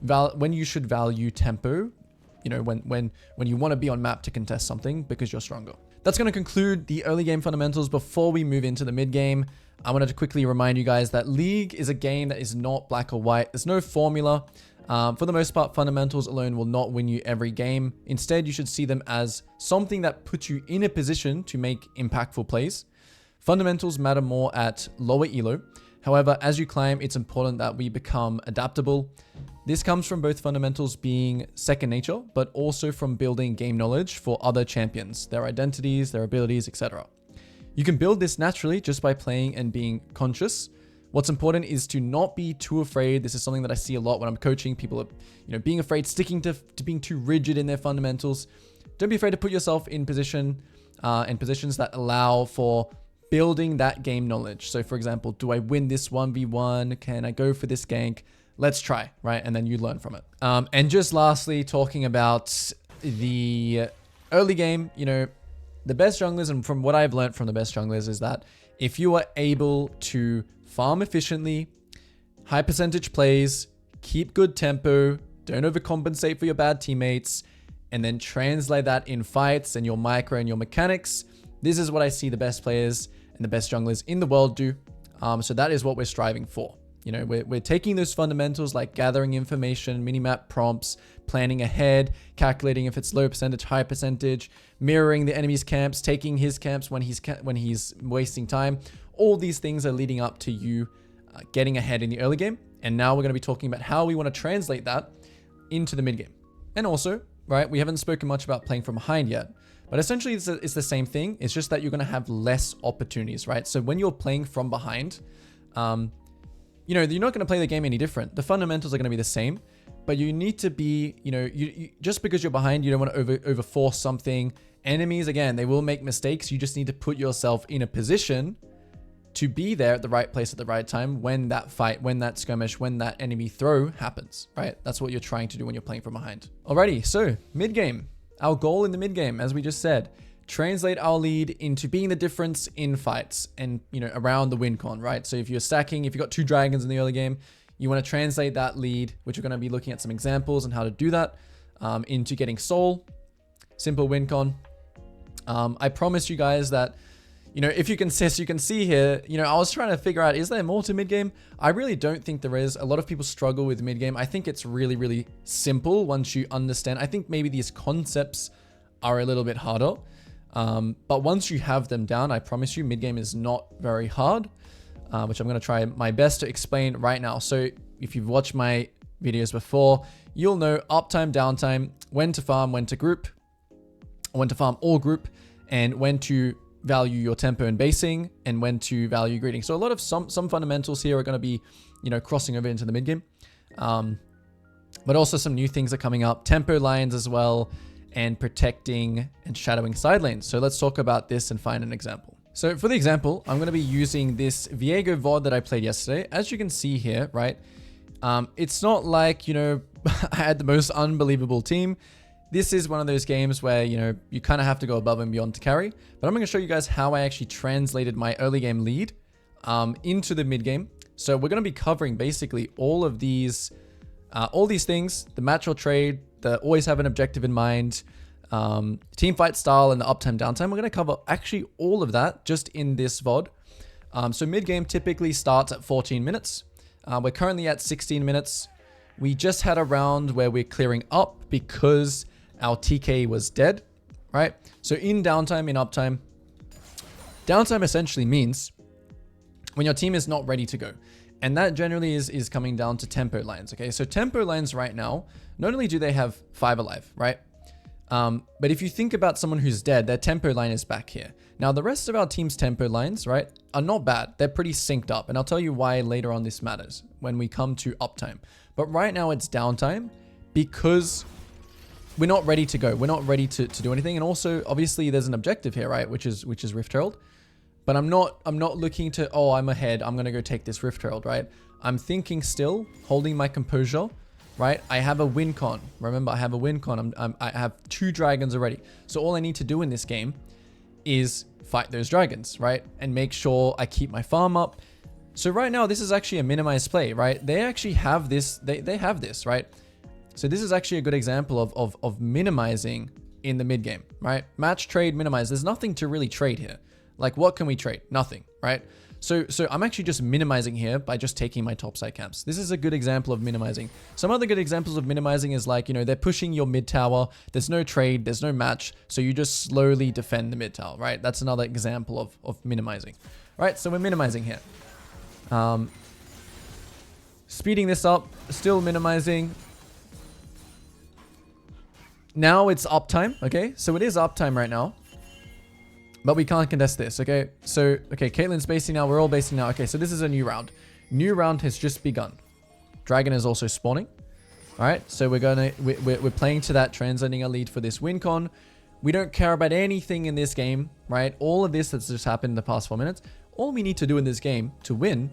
when you should value tempo, you know, when you want to be on map to contest something because you're stronger. That's going to conclude the early game fundamentals. Before we move into the mid game, I wanted to quickly remind you guys that League is a game that is not black or white. There's no formula. For the most part, fundamentals alone will not win you every game. Instead, you should see them as something that puts you in a position to make impactful plays. Fundamentals matter more at lower elo. However, as you climb, it's important that we become adaptable. This comes from both fundamentals being second nature, but also from building game knowledge for other champions, their identities, their abilities, etc. You can build this naturally just by playing and being conscious. What's important is to not be too afraid. This is something that I see a lot when I'm coaching. People are, you know, being afraid, sticking to being too rigid in their fundamentals. Don't be afraid to put yourself in positions that allow for building that game knowledge. So for example, do I win this 1v1? Can I go for this gank? Let's try, right? And then you learn from it. And just lastly, talking about the early game, you know, the best junglers, and from what I've learned from the best junglers, is that if you are able to farm efficiently, high percentage plays, keep good tempo, don't overcompensate for your bad teammates, and then translate that in fights and your micro and your mechanics. This is what I see the best players and the best junglers in the world do. So that is what we're striving for. You know, we're taking those fundamentals like gathering information, minimap prompts, planning ahead, calculating if it's low percentage, high percentage, mirroring the enemy's camps, taking his camps when he's wasting time. All these things are leading up to you getting ahead in the early game. And now we're going to be talking about how we want to translate that into the mid game. And also, right, we haven't spoken much about playing from behind yet, but essentially it's the same thing. It's just that you're going to have less opportunities, right? So when you're playing from behind, you know, you're not going to play the game any different. The fundamentals are going to be the same, but you need to be, you know, you just because you're behind, you don't want to overforce something. Enemies, again, they will make mistakes. You just need to put yourself in a position to be there at the right place at the right time when that fight, when that skirmish, when that enemy throw happens, right? That's what you're trying to do when you're playing from behind. Alrighty, so mid game. Our goal in the mid game, as we just said, translate our lead into being the difference in fights and, you know, around the win con, right? So if you're stacking, if you've got 2 dragons in the early game, you want to translate that lead, which we're going to be looking at some examples on how to do that, into getting soul, simple win con. I promise you guys that, you know, if you consist, you can see here, you know, I was trying to figure out, is there more to mid game? I really don't think there is. A lot of people struggle with mid game. I think it's really, really simple once you understand. I think maybe these concepts are a little bit harder. But once you have them down, I promise you mid game is not very hard, which I'm going to try my best to explain right now. So if you've watched my videos before, you'll know uptime, downtime, when to farm, when to group, when to farm or group, and when to value your tempo and basing, and when to value greeting. So a lot of some fundamentals here are going to be, you know, crossing over into the mid game. But also some new things are coming up, tempo lines as well, and protecting and shadowing side lanes. So let's talk about this and find an example. So for the example, I'm going to be using this Viego VOD that I played yesterday. As you can see here, right? It's not like, you know, I had the most unbelievable team. This is one of those games where, you know, you kind of have to go above and beyond to carry. But I'm going to show you guys how I actually translated my early game lead into the mid game. So we're going to be covering basically all these things, the match or trade, the always have an objective in mind, team fight style, and the uptime, downtime. We're going to cover actually all of that just in this VOD. So mid game typically starts at 14 minutes. We're currently at 16 minutes. We just had a round where we're clearing up because our TK was dead, right? So in downtime, in uptime, downtime essentially means when your team is not ready to go. And that generally is coming down to tempo lines, okay? So tempo lines right now, not only do they have 5 alive, right? But if you think about someone who's dead, their tempo line is back here. Now, the rest of our team's tempo lines, right, are not bad. They're pretty synced up. And I'll tell you why later on this matters when we come to uptime. But right now it's downtime because we're not ready to go. We're not ready to do anything. And also, obviously, there's an objective here, right? Which is Rift Herald. But I'm not looking to, oh, I'm ahead, I'm going to go take this Rift Herald, right? I'm thinking still, holding my composure, right? I have a win con. Remember, I have a win con. I have 2 dragons already. So all I need to do in this game is fight those dragons, right? And make sure I keep my farm up. So right now, this is actually a minimized play, right? They actually have this, they have this, right? So this is actually a good example of minimizing in the mid game, right? Match, trade, minimize. There's nothing to really trade here. Like, what can we trade? Nothing, right? So I'm actually just minimizing here by just taking my topside camps. This is a good example of minimizing. Some other good examples of minimizing is like, you know, they're pushing your mid tower. There's no trade, there's no match. So you just slowly defend the mid tower, right? That's another example of minimizing, right? So we're minimizing here. Speeding this up, still minimizing. Now it's uptime, okay? So it is uptime right now. But we can't contest this, okay? So, okay, Caitlyn's basing now. We're all basing now. Okay, so this is a new round. New round has just begun. Dragon is also spawning. All right, so we're playing to that, translating a lead for this win con. We don't care about anything in this game, right? All of this that's just happened in the past 4 minutes. All we need to do in this game to win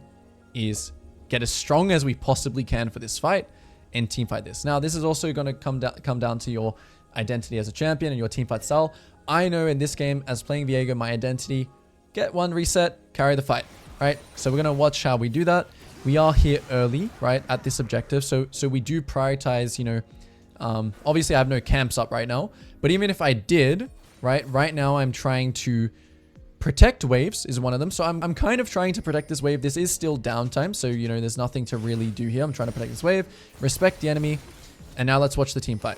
is get as strong as we possibly can for this fight and team fight this. Now, this is also going to come down to your identity as a champion and your team fight style. I know in this game, as playing Viego, my identity, get 1 reset, carry the fight, right? So we're going to watch how we do that. We are here early, right, at this objective. So we do prioritize, you know, Obviously, I have no camps up right now. But even if I did, right now I'm trying to protect waves is one of them. So I'm kind of trying to protect this wave. This is still downtime. So, you know, there's nothing to really do here. I'm trying to protect this wave, respect the enemy. And now let's watch the team fight.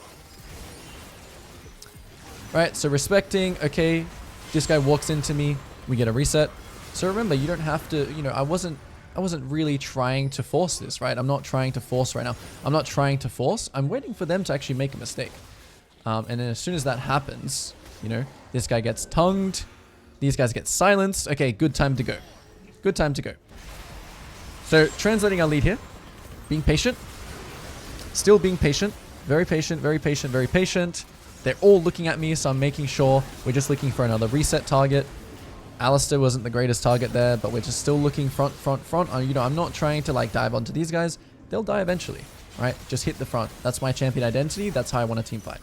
Right, so respecting, okay, this guy walks into me, we get a reset. So remember, you don't have to, you know, I wasn't really trying to force this, right? I'm not trying to force right now. I'm not trying to force. I'm waiting for them to actually make a mistake. And then as soon as that happens, you know, this guy gets tongued. These guys get silenced. Okay, good time to go. Good time to go. So translating our lead here. Being patient. Still being patient. Very patient, very patient, very patient. They're all looking at me, so I'm making sure we're just looking for another reset target. Alistair wasn't the greatest target there, but we're just still looking front. You know, I'm not trying to like dive onto these guys. They'll die eventually, right? Just hit the front. That's my champion identity. That's how I want to team fight.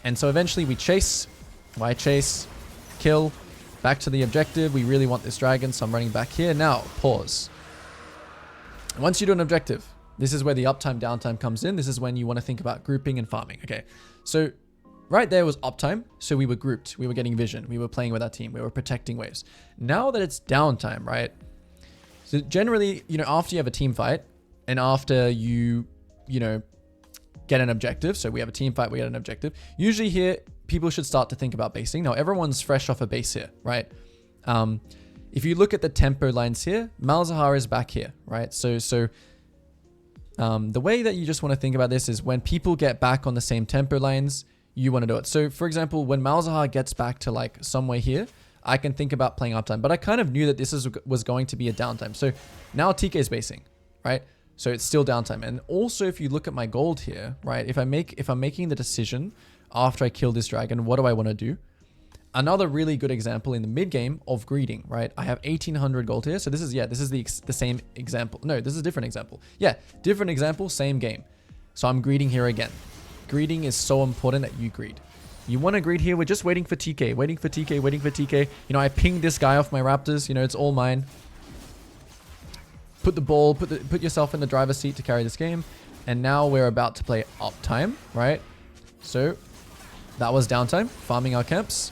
And so eventually we chase. Why chase? Kill. Back to the objective. We really want this dragon, so I'm running back here. Now, pause. Once you do an objective, this is where the uptime, downtime comes in. This is when you want to think about grouping and farming. Okay, so right there was uptime. So we were grouped. We were getting vision. We were playing with our team. We were protecting waves. Now that it's downtime, right? So generally, you know, after you have a team fight and after you know, get an objective. So we have a team fight, we get an objective. Usually here, people should start to think about basing. Now, everyone's fresh off a base here, right? If you look at the tempo lines here, Malzahar is back here, right? So the way that you just want to think about this is when people get back on the same tempo lines, you want to do it. So for example, when Malzahar gets back to like somewhere here, I can think about playing uptime, but I kind of knew that this was going to be a downtime. So now TK is basing, right? So it's still downtime. And also if you look at my gold here, right? If I'm making the decision after I kill this dragon, what do I want to do? Another really good example in the mid game of greeting, right? I have 1800 gold here. So this is the same example. No, this is a different example. Yeah, different example, same game. So I'm greeting here again. Greeting is so important that you greed. You want to greed here. We're just waiting for TK, waiting for TK, waiting for TK. You know, I pinged this guy off my raptors. You know, it's all mine. Put the ball, put yourself in the driver's seat to carry this game. And now we're about to play uptime, right? So that was downtime, farming our camps.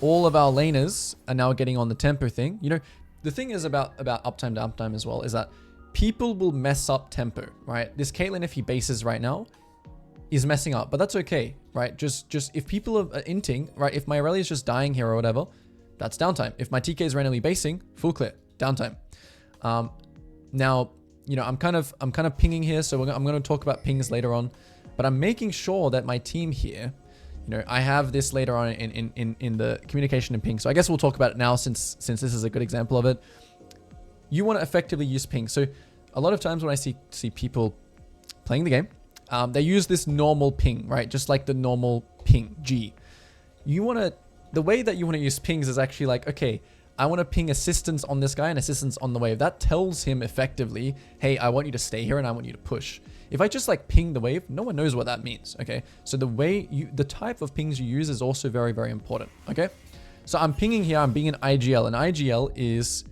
All of our laners are now getting on the tempo thing. You know, the thing is about uptime, downtime as well, is that people will mess up tempo, right? This Caitlyn, if he bases right now, is messing up, but that's okay, right? Just if people are inting, right? If my Aurelia is just dying here or whatever, that's downtime. If my TK is randomly basing, full clear, downtime. Now, you know, I'm kind of pinging here, so I'm going to talk about pings later on, but I'm making sure that my team here, you know, I have this later on in the communication and ping. So I guess we'll talk about it now since this is a good example of it. You want to effectively use ping. So a lot of times when I see people playing the game, they use this normal ping, right? Just like the normal ping, G. The way that you want to use pings is actually like, okay, I want to ping assistance on this guy and assistance on the wave. That tells him effectively, hey, I want you to stay here and I want you to push. If I just like ping the wave, no one knows what that means, okay? So the type of pings you use is also very, very important, okay? So I'm pinging here, I'm being an IGL. An IGL is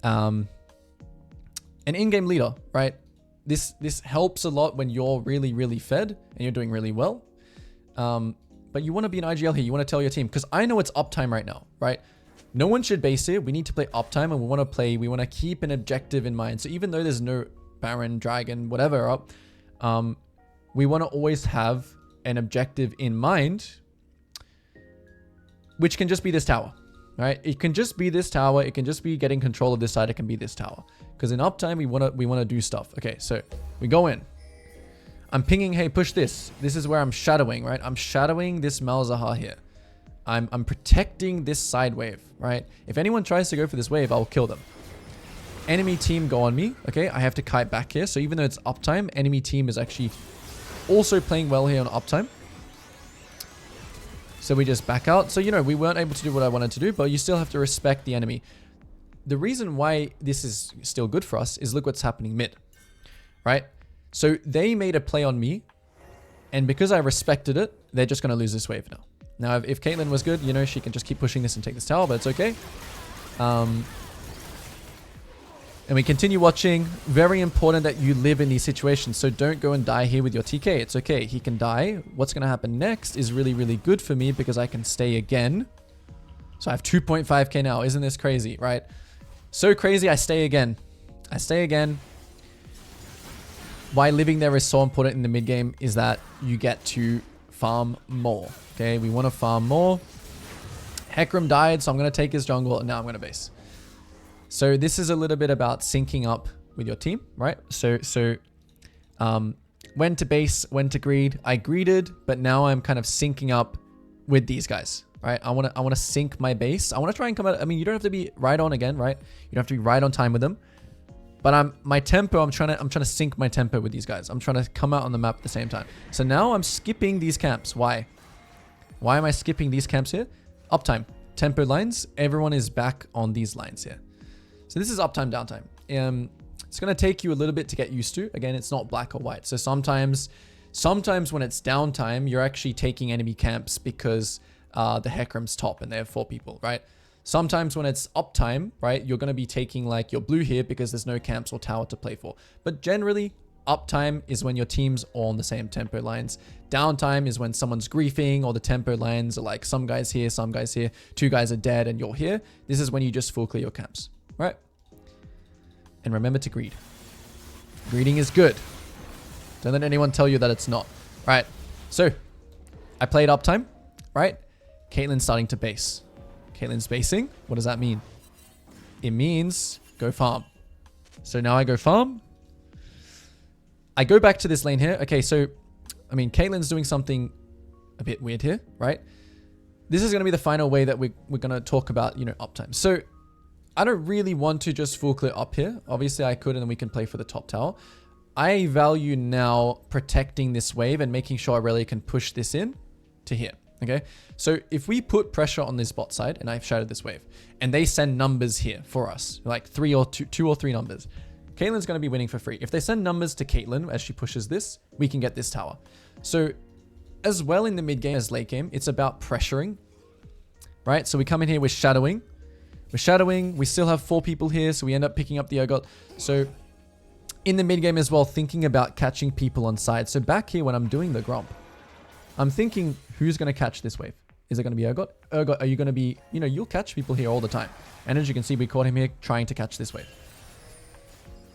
an in-game leader, right? This helps a lot when you're really, really fed and you're doing really well. But you want to be an IGL here. You want to tell your team, because I know it's uptime right now, right? No one should base here. We need to play uptime and we want to keep an objective in mind. So even though there's no Baron, Dragon, whatever up, we want to always have an objective in mind, which can just be this tower, right? It can just be this tower. It can just be getting control of this side. It can be this tower. Because in uptime, we want to do stuff. Okay, so we go in. I'm pinging, hey, push this. This is where I'm shadowing, right? I'm shadowing this Malzahar here. I'm protecting this side wave, right? If anyone tries to go for this wave, I'll kill them. Enemy team go on me. Okay, I have to kite back here. So even though it's uptime, enemy team is actually also playing well here on uptime. So we just back out. So, you know, we weren't able to do what I wanted to do, but you still have to respect the enemy. The reason why this is still good for us is look what's happening mid, right? So they made a play on me, and because I respected it, they're just going to lose this wave now. Now, if Caitlyn was good, you know, she can just keep pushing this and take this tower, but it's okay. And we continue watching. Very important that you live in these situations. So don't go and die here with your TK. It's okay. He can die. What's going to happen next is really, really good for me because I can stay again. So I have 2.5k now. Isn't this crazy, right? So crazy, I stay again. I stay again. Why living there is so important in the mid game is that you get to farm more. Okay, we want to farm more. Hecarim died, so I'm going to take his jungle, and now I'm going to base. So this is a little bit about syncing up with your team, right? So when to base, when to greed. I greeded, but now I'm kind of syncing up with these guys, right? I want to sync my base. I want to try and come out. I mean, you don't have to be right on again, right? You don't have to be right on time with them. But my tempo, I'm trying to sync my tempo with these guys. I'm trying to come out on the map at the same time. So now I'm skipping these camps. Why? Why am I skipping these camps here? Uptime, tempo lines. Everyone is back on these lines here. So this is uptime, downtime. It's going to take you a little bit to get used to. Again, it's not black or white. So sometimes when it's downtime, you're actually taking enemy camps because the Hecarim's top and they have 4 people, right? Sometimes when it's uptime, right, you're going to be taking like your blue here because there's no camps or tower to play for. But generally, uptime is when your team's all on the same tempo lines. Downtime is when someone's griefing or the tempo lines are like some guys here, 2 guys are dead and you're here. This is when you just full clear your camps, right? And remember to greed. Greeding is good. Don't let anyone tell you that it's not. Right. So I played uptime, right? Caitlyn's starting to base. Caitlyn's basing. What does that mean? It means go farm. So now I go farm. I go back to this lane here. Okay, so, I mean, Caitlyn's doing something a bit weird here, right? This is going to be the final way that we're going to talk about, you know, uptime. So I don't really want to just full clear up here. Obviously, I could, and then we can play for the top tower. I value now protecting this wave and making sure Aurelia can push this in to here. Okay, so if we put pressure on this bot side, and I've shattered this wave, and they send numbers here for us, like 2 or 3 numbers, Caitlyn's going to be winning for free. If they send numbers to Caitlyn as she pushes this, we can get this tower. So as well in the mid game as late game, it's about pressuring, right? So we come in here with shadowing. We're shadowing. We still have 4 people here, so we end up picking up the Urgot. So in the mid game as well, thinking about catching people on side. So back here when I'm doing the Gromp, I'm thinking, who's going to catch this wave? Is it going to be Urgot? Urgot, are you going to be, you know, you'll catch people here all the time. And as you can see, we caught him here trying to catch this wave.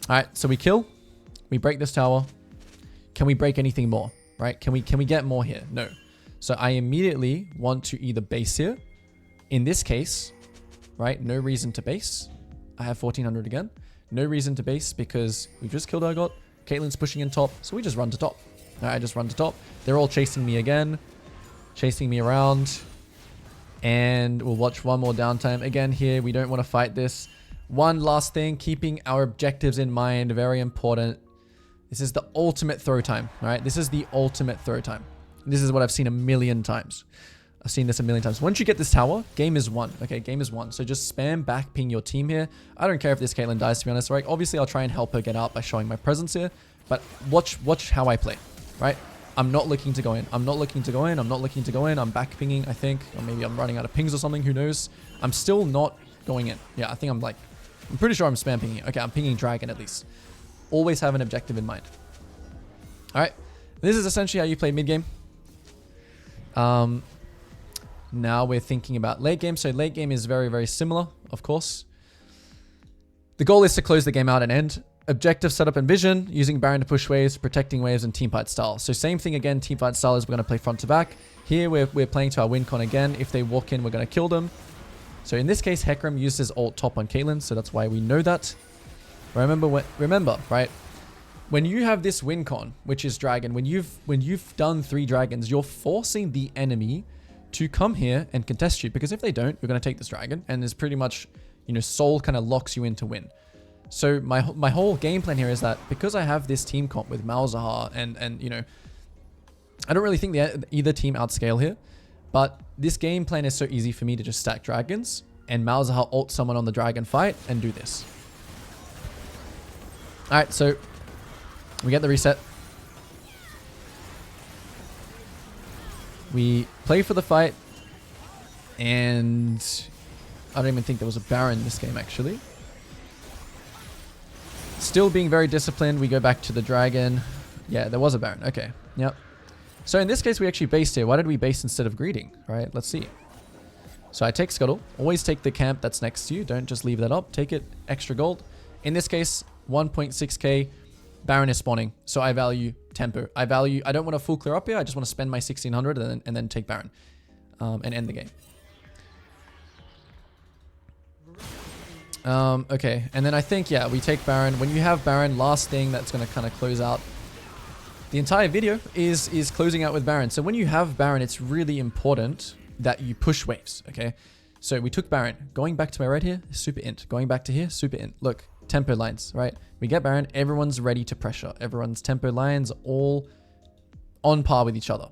All right, so we kill. We break this tower. Can we break anything more, right? Can we get more here? No. So I immediately want to either base here. In this case, right, no reason to base. I have 1400 again. No reason to base because we've just killed Urgot. Caitlyn's pushing in top, so we just run to top. All right, I just run to top. They're all chasing me again. Chasing me around. And we'll watch one more downtime. Again here, we don't want to fight this. One last thing, keeping our objectives in mind. Very important. This is the ultimate throw time, right? This is the ultimate throw time. This is what I've seen a million times. I've seen this a million times. Once you get this tower, game is won. Okay, game is won. So just spam back ping your team here. I don't care if this Caitlyn dies, to be honest, right? Obviously, I'll try and help her get out by showing my presence here. But watch how I play, right? I'm not looking to go in. I'm not looking to go in. I'm not looking to go in. I'm back pinging, I think. Or maybe I'm running out of pings or something. Who knows? I'm still not going in. Yeah, I think I'm pretty sure I'm spam pinging. Okay, I'm pinging dragon at least. Always have an objective in mind. All right. This is essentially how you play mid game. Now we're thinking about late game. So late game is very, very similar, of course. The goal is to close the game out and end. Objective setup and vision, using Baron to push waves, protecting waves, and teamfight style. So same thing again, teamfight style is we're going to play front to back. Here we're playing to our win con again. If they walk in, we're going to kill them. So in this case, Hecarim used his ult top on Caitlyn, so that's why we know that. Remember, right? When you have this win con, which is dragon, when you've done 3 dragons, you're forcing the enemy to come here and contest you, because if they don't, you're going to take this dragon, and there's pretty much, you know, soul kind of locks you in to win. So my whole game plan here is that because I have this team comp with Malzahar and you know, I don't really think either team outscale here, but this game plan is so easy for me to just stack dragons and Malzahar ult someone on the dragon fight and do this. All right, so we get the reset. We play for the fight, and I don't even think there was a Baron in this game, actually. Still being very disciplined, we go back to the dragon. Yeah, there was a Baron. Okay, yep. So in this case, we actually based here. Why did we base instead of greeting? All right, let's see. So I take Scuttle. Always take the camp that's next to you. Don't just leave that up. Take it, extra gold. In this case, 1.6k. Baron is spawning. So I value tempo. I don't want a full clear up here. I just want to spend my 1600 and then take Baron. And end the game. Okay, and then I think, yeah, we take Baron. When you have Baron, last thing that's going to kind of close out the entire video is closing out with Baron. So when you have Baron, it's really important that you push waves, okay? So we took Baron. Going back to my right here, super int. Going back to here, super int. Look, tempo lines, right? We get Baron, everyone's ready to pressure. Everyone's tempo lines all on par with each other.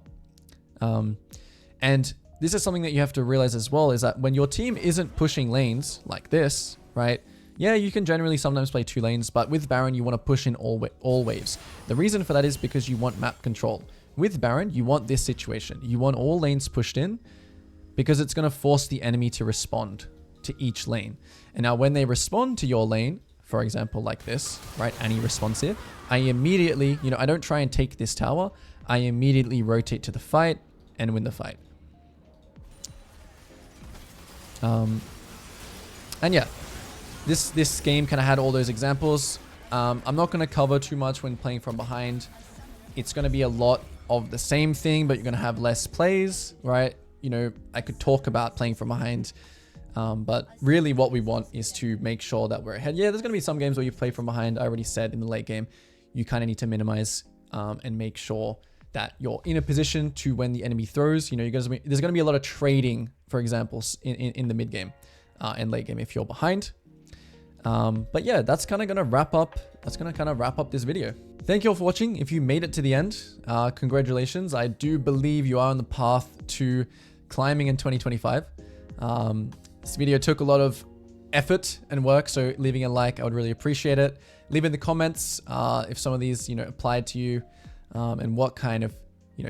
And this is something that you have to realize as well, is that when your team isn't pushing lanes like this, right? Yeah, you can generally sometimes play 2 lanes, but with Baron, you want to push in all waves. The reason for that is because you want map control. With Baron, you want this situation. You want all lanes pushed in because it's going to force the enemy to respond to each lane. And now when they respond to your lane, for example, like this, right? Any response here, I immediately, I don't try and take this tower. I immediately rotate to the fight and win the fight. And yeah, this game kind of had all those examples. I'm not going to cover too much when playing from behind. It's going to be a lot of the same thing, but you're going to have less plays, right? I could talk about playing from behind, but really what we want is to make sure that we're ahead. Yeah, there's going to be some games where you play from behind. I already said in the late game, you kind of need to minimize and make sure that you're in a position to when the enemy throws. There's going to be a lot of trading, for example, in the mid game and late game if you're behind. But yeah, that's kind of going to wrap up. That's going to kind of wrap up this video. Thank you all for watching. If you made it to the end, congratulations. I do believe you are on the path to climbing in 2025. This video took a lot of effort and work, so leaving a like, I would really appreciate it. Leave in the comments if some of these, applied to you, and what kind of,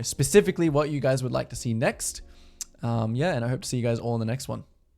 specifically what you guys would like to see next. Yeah, and I hope to see you guys all in the next one.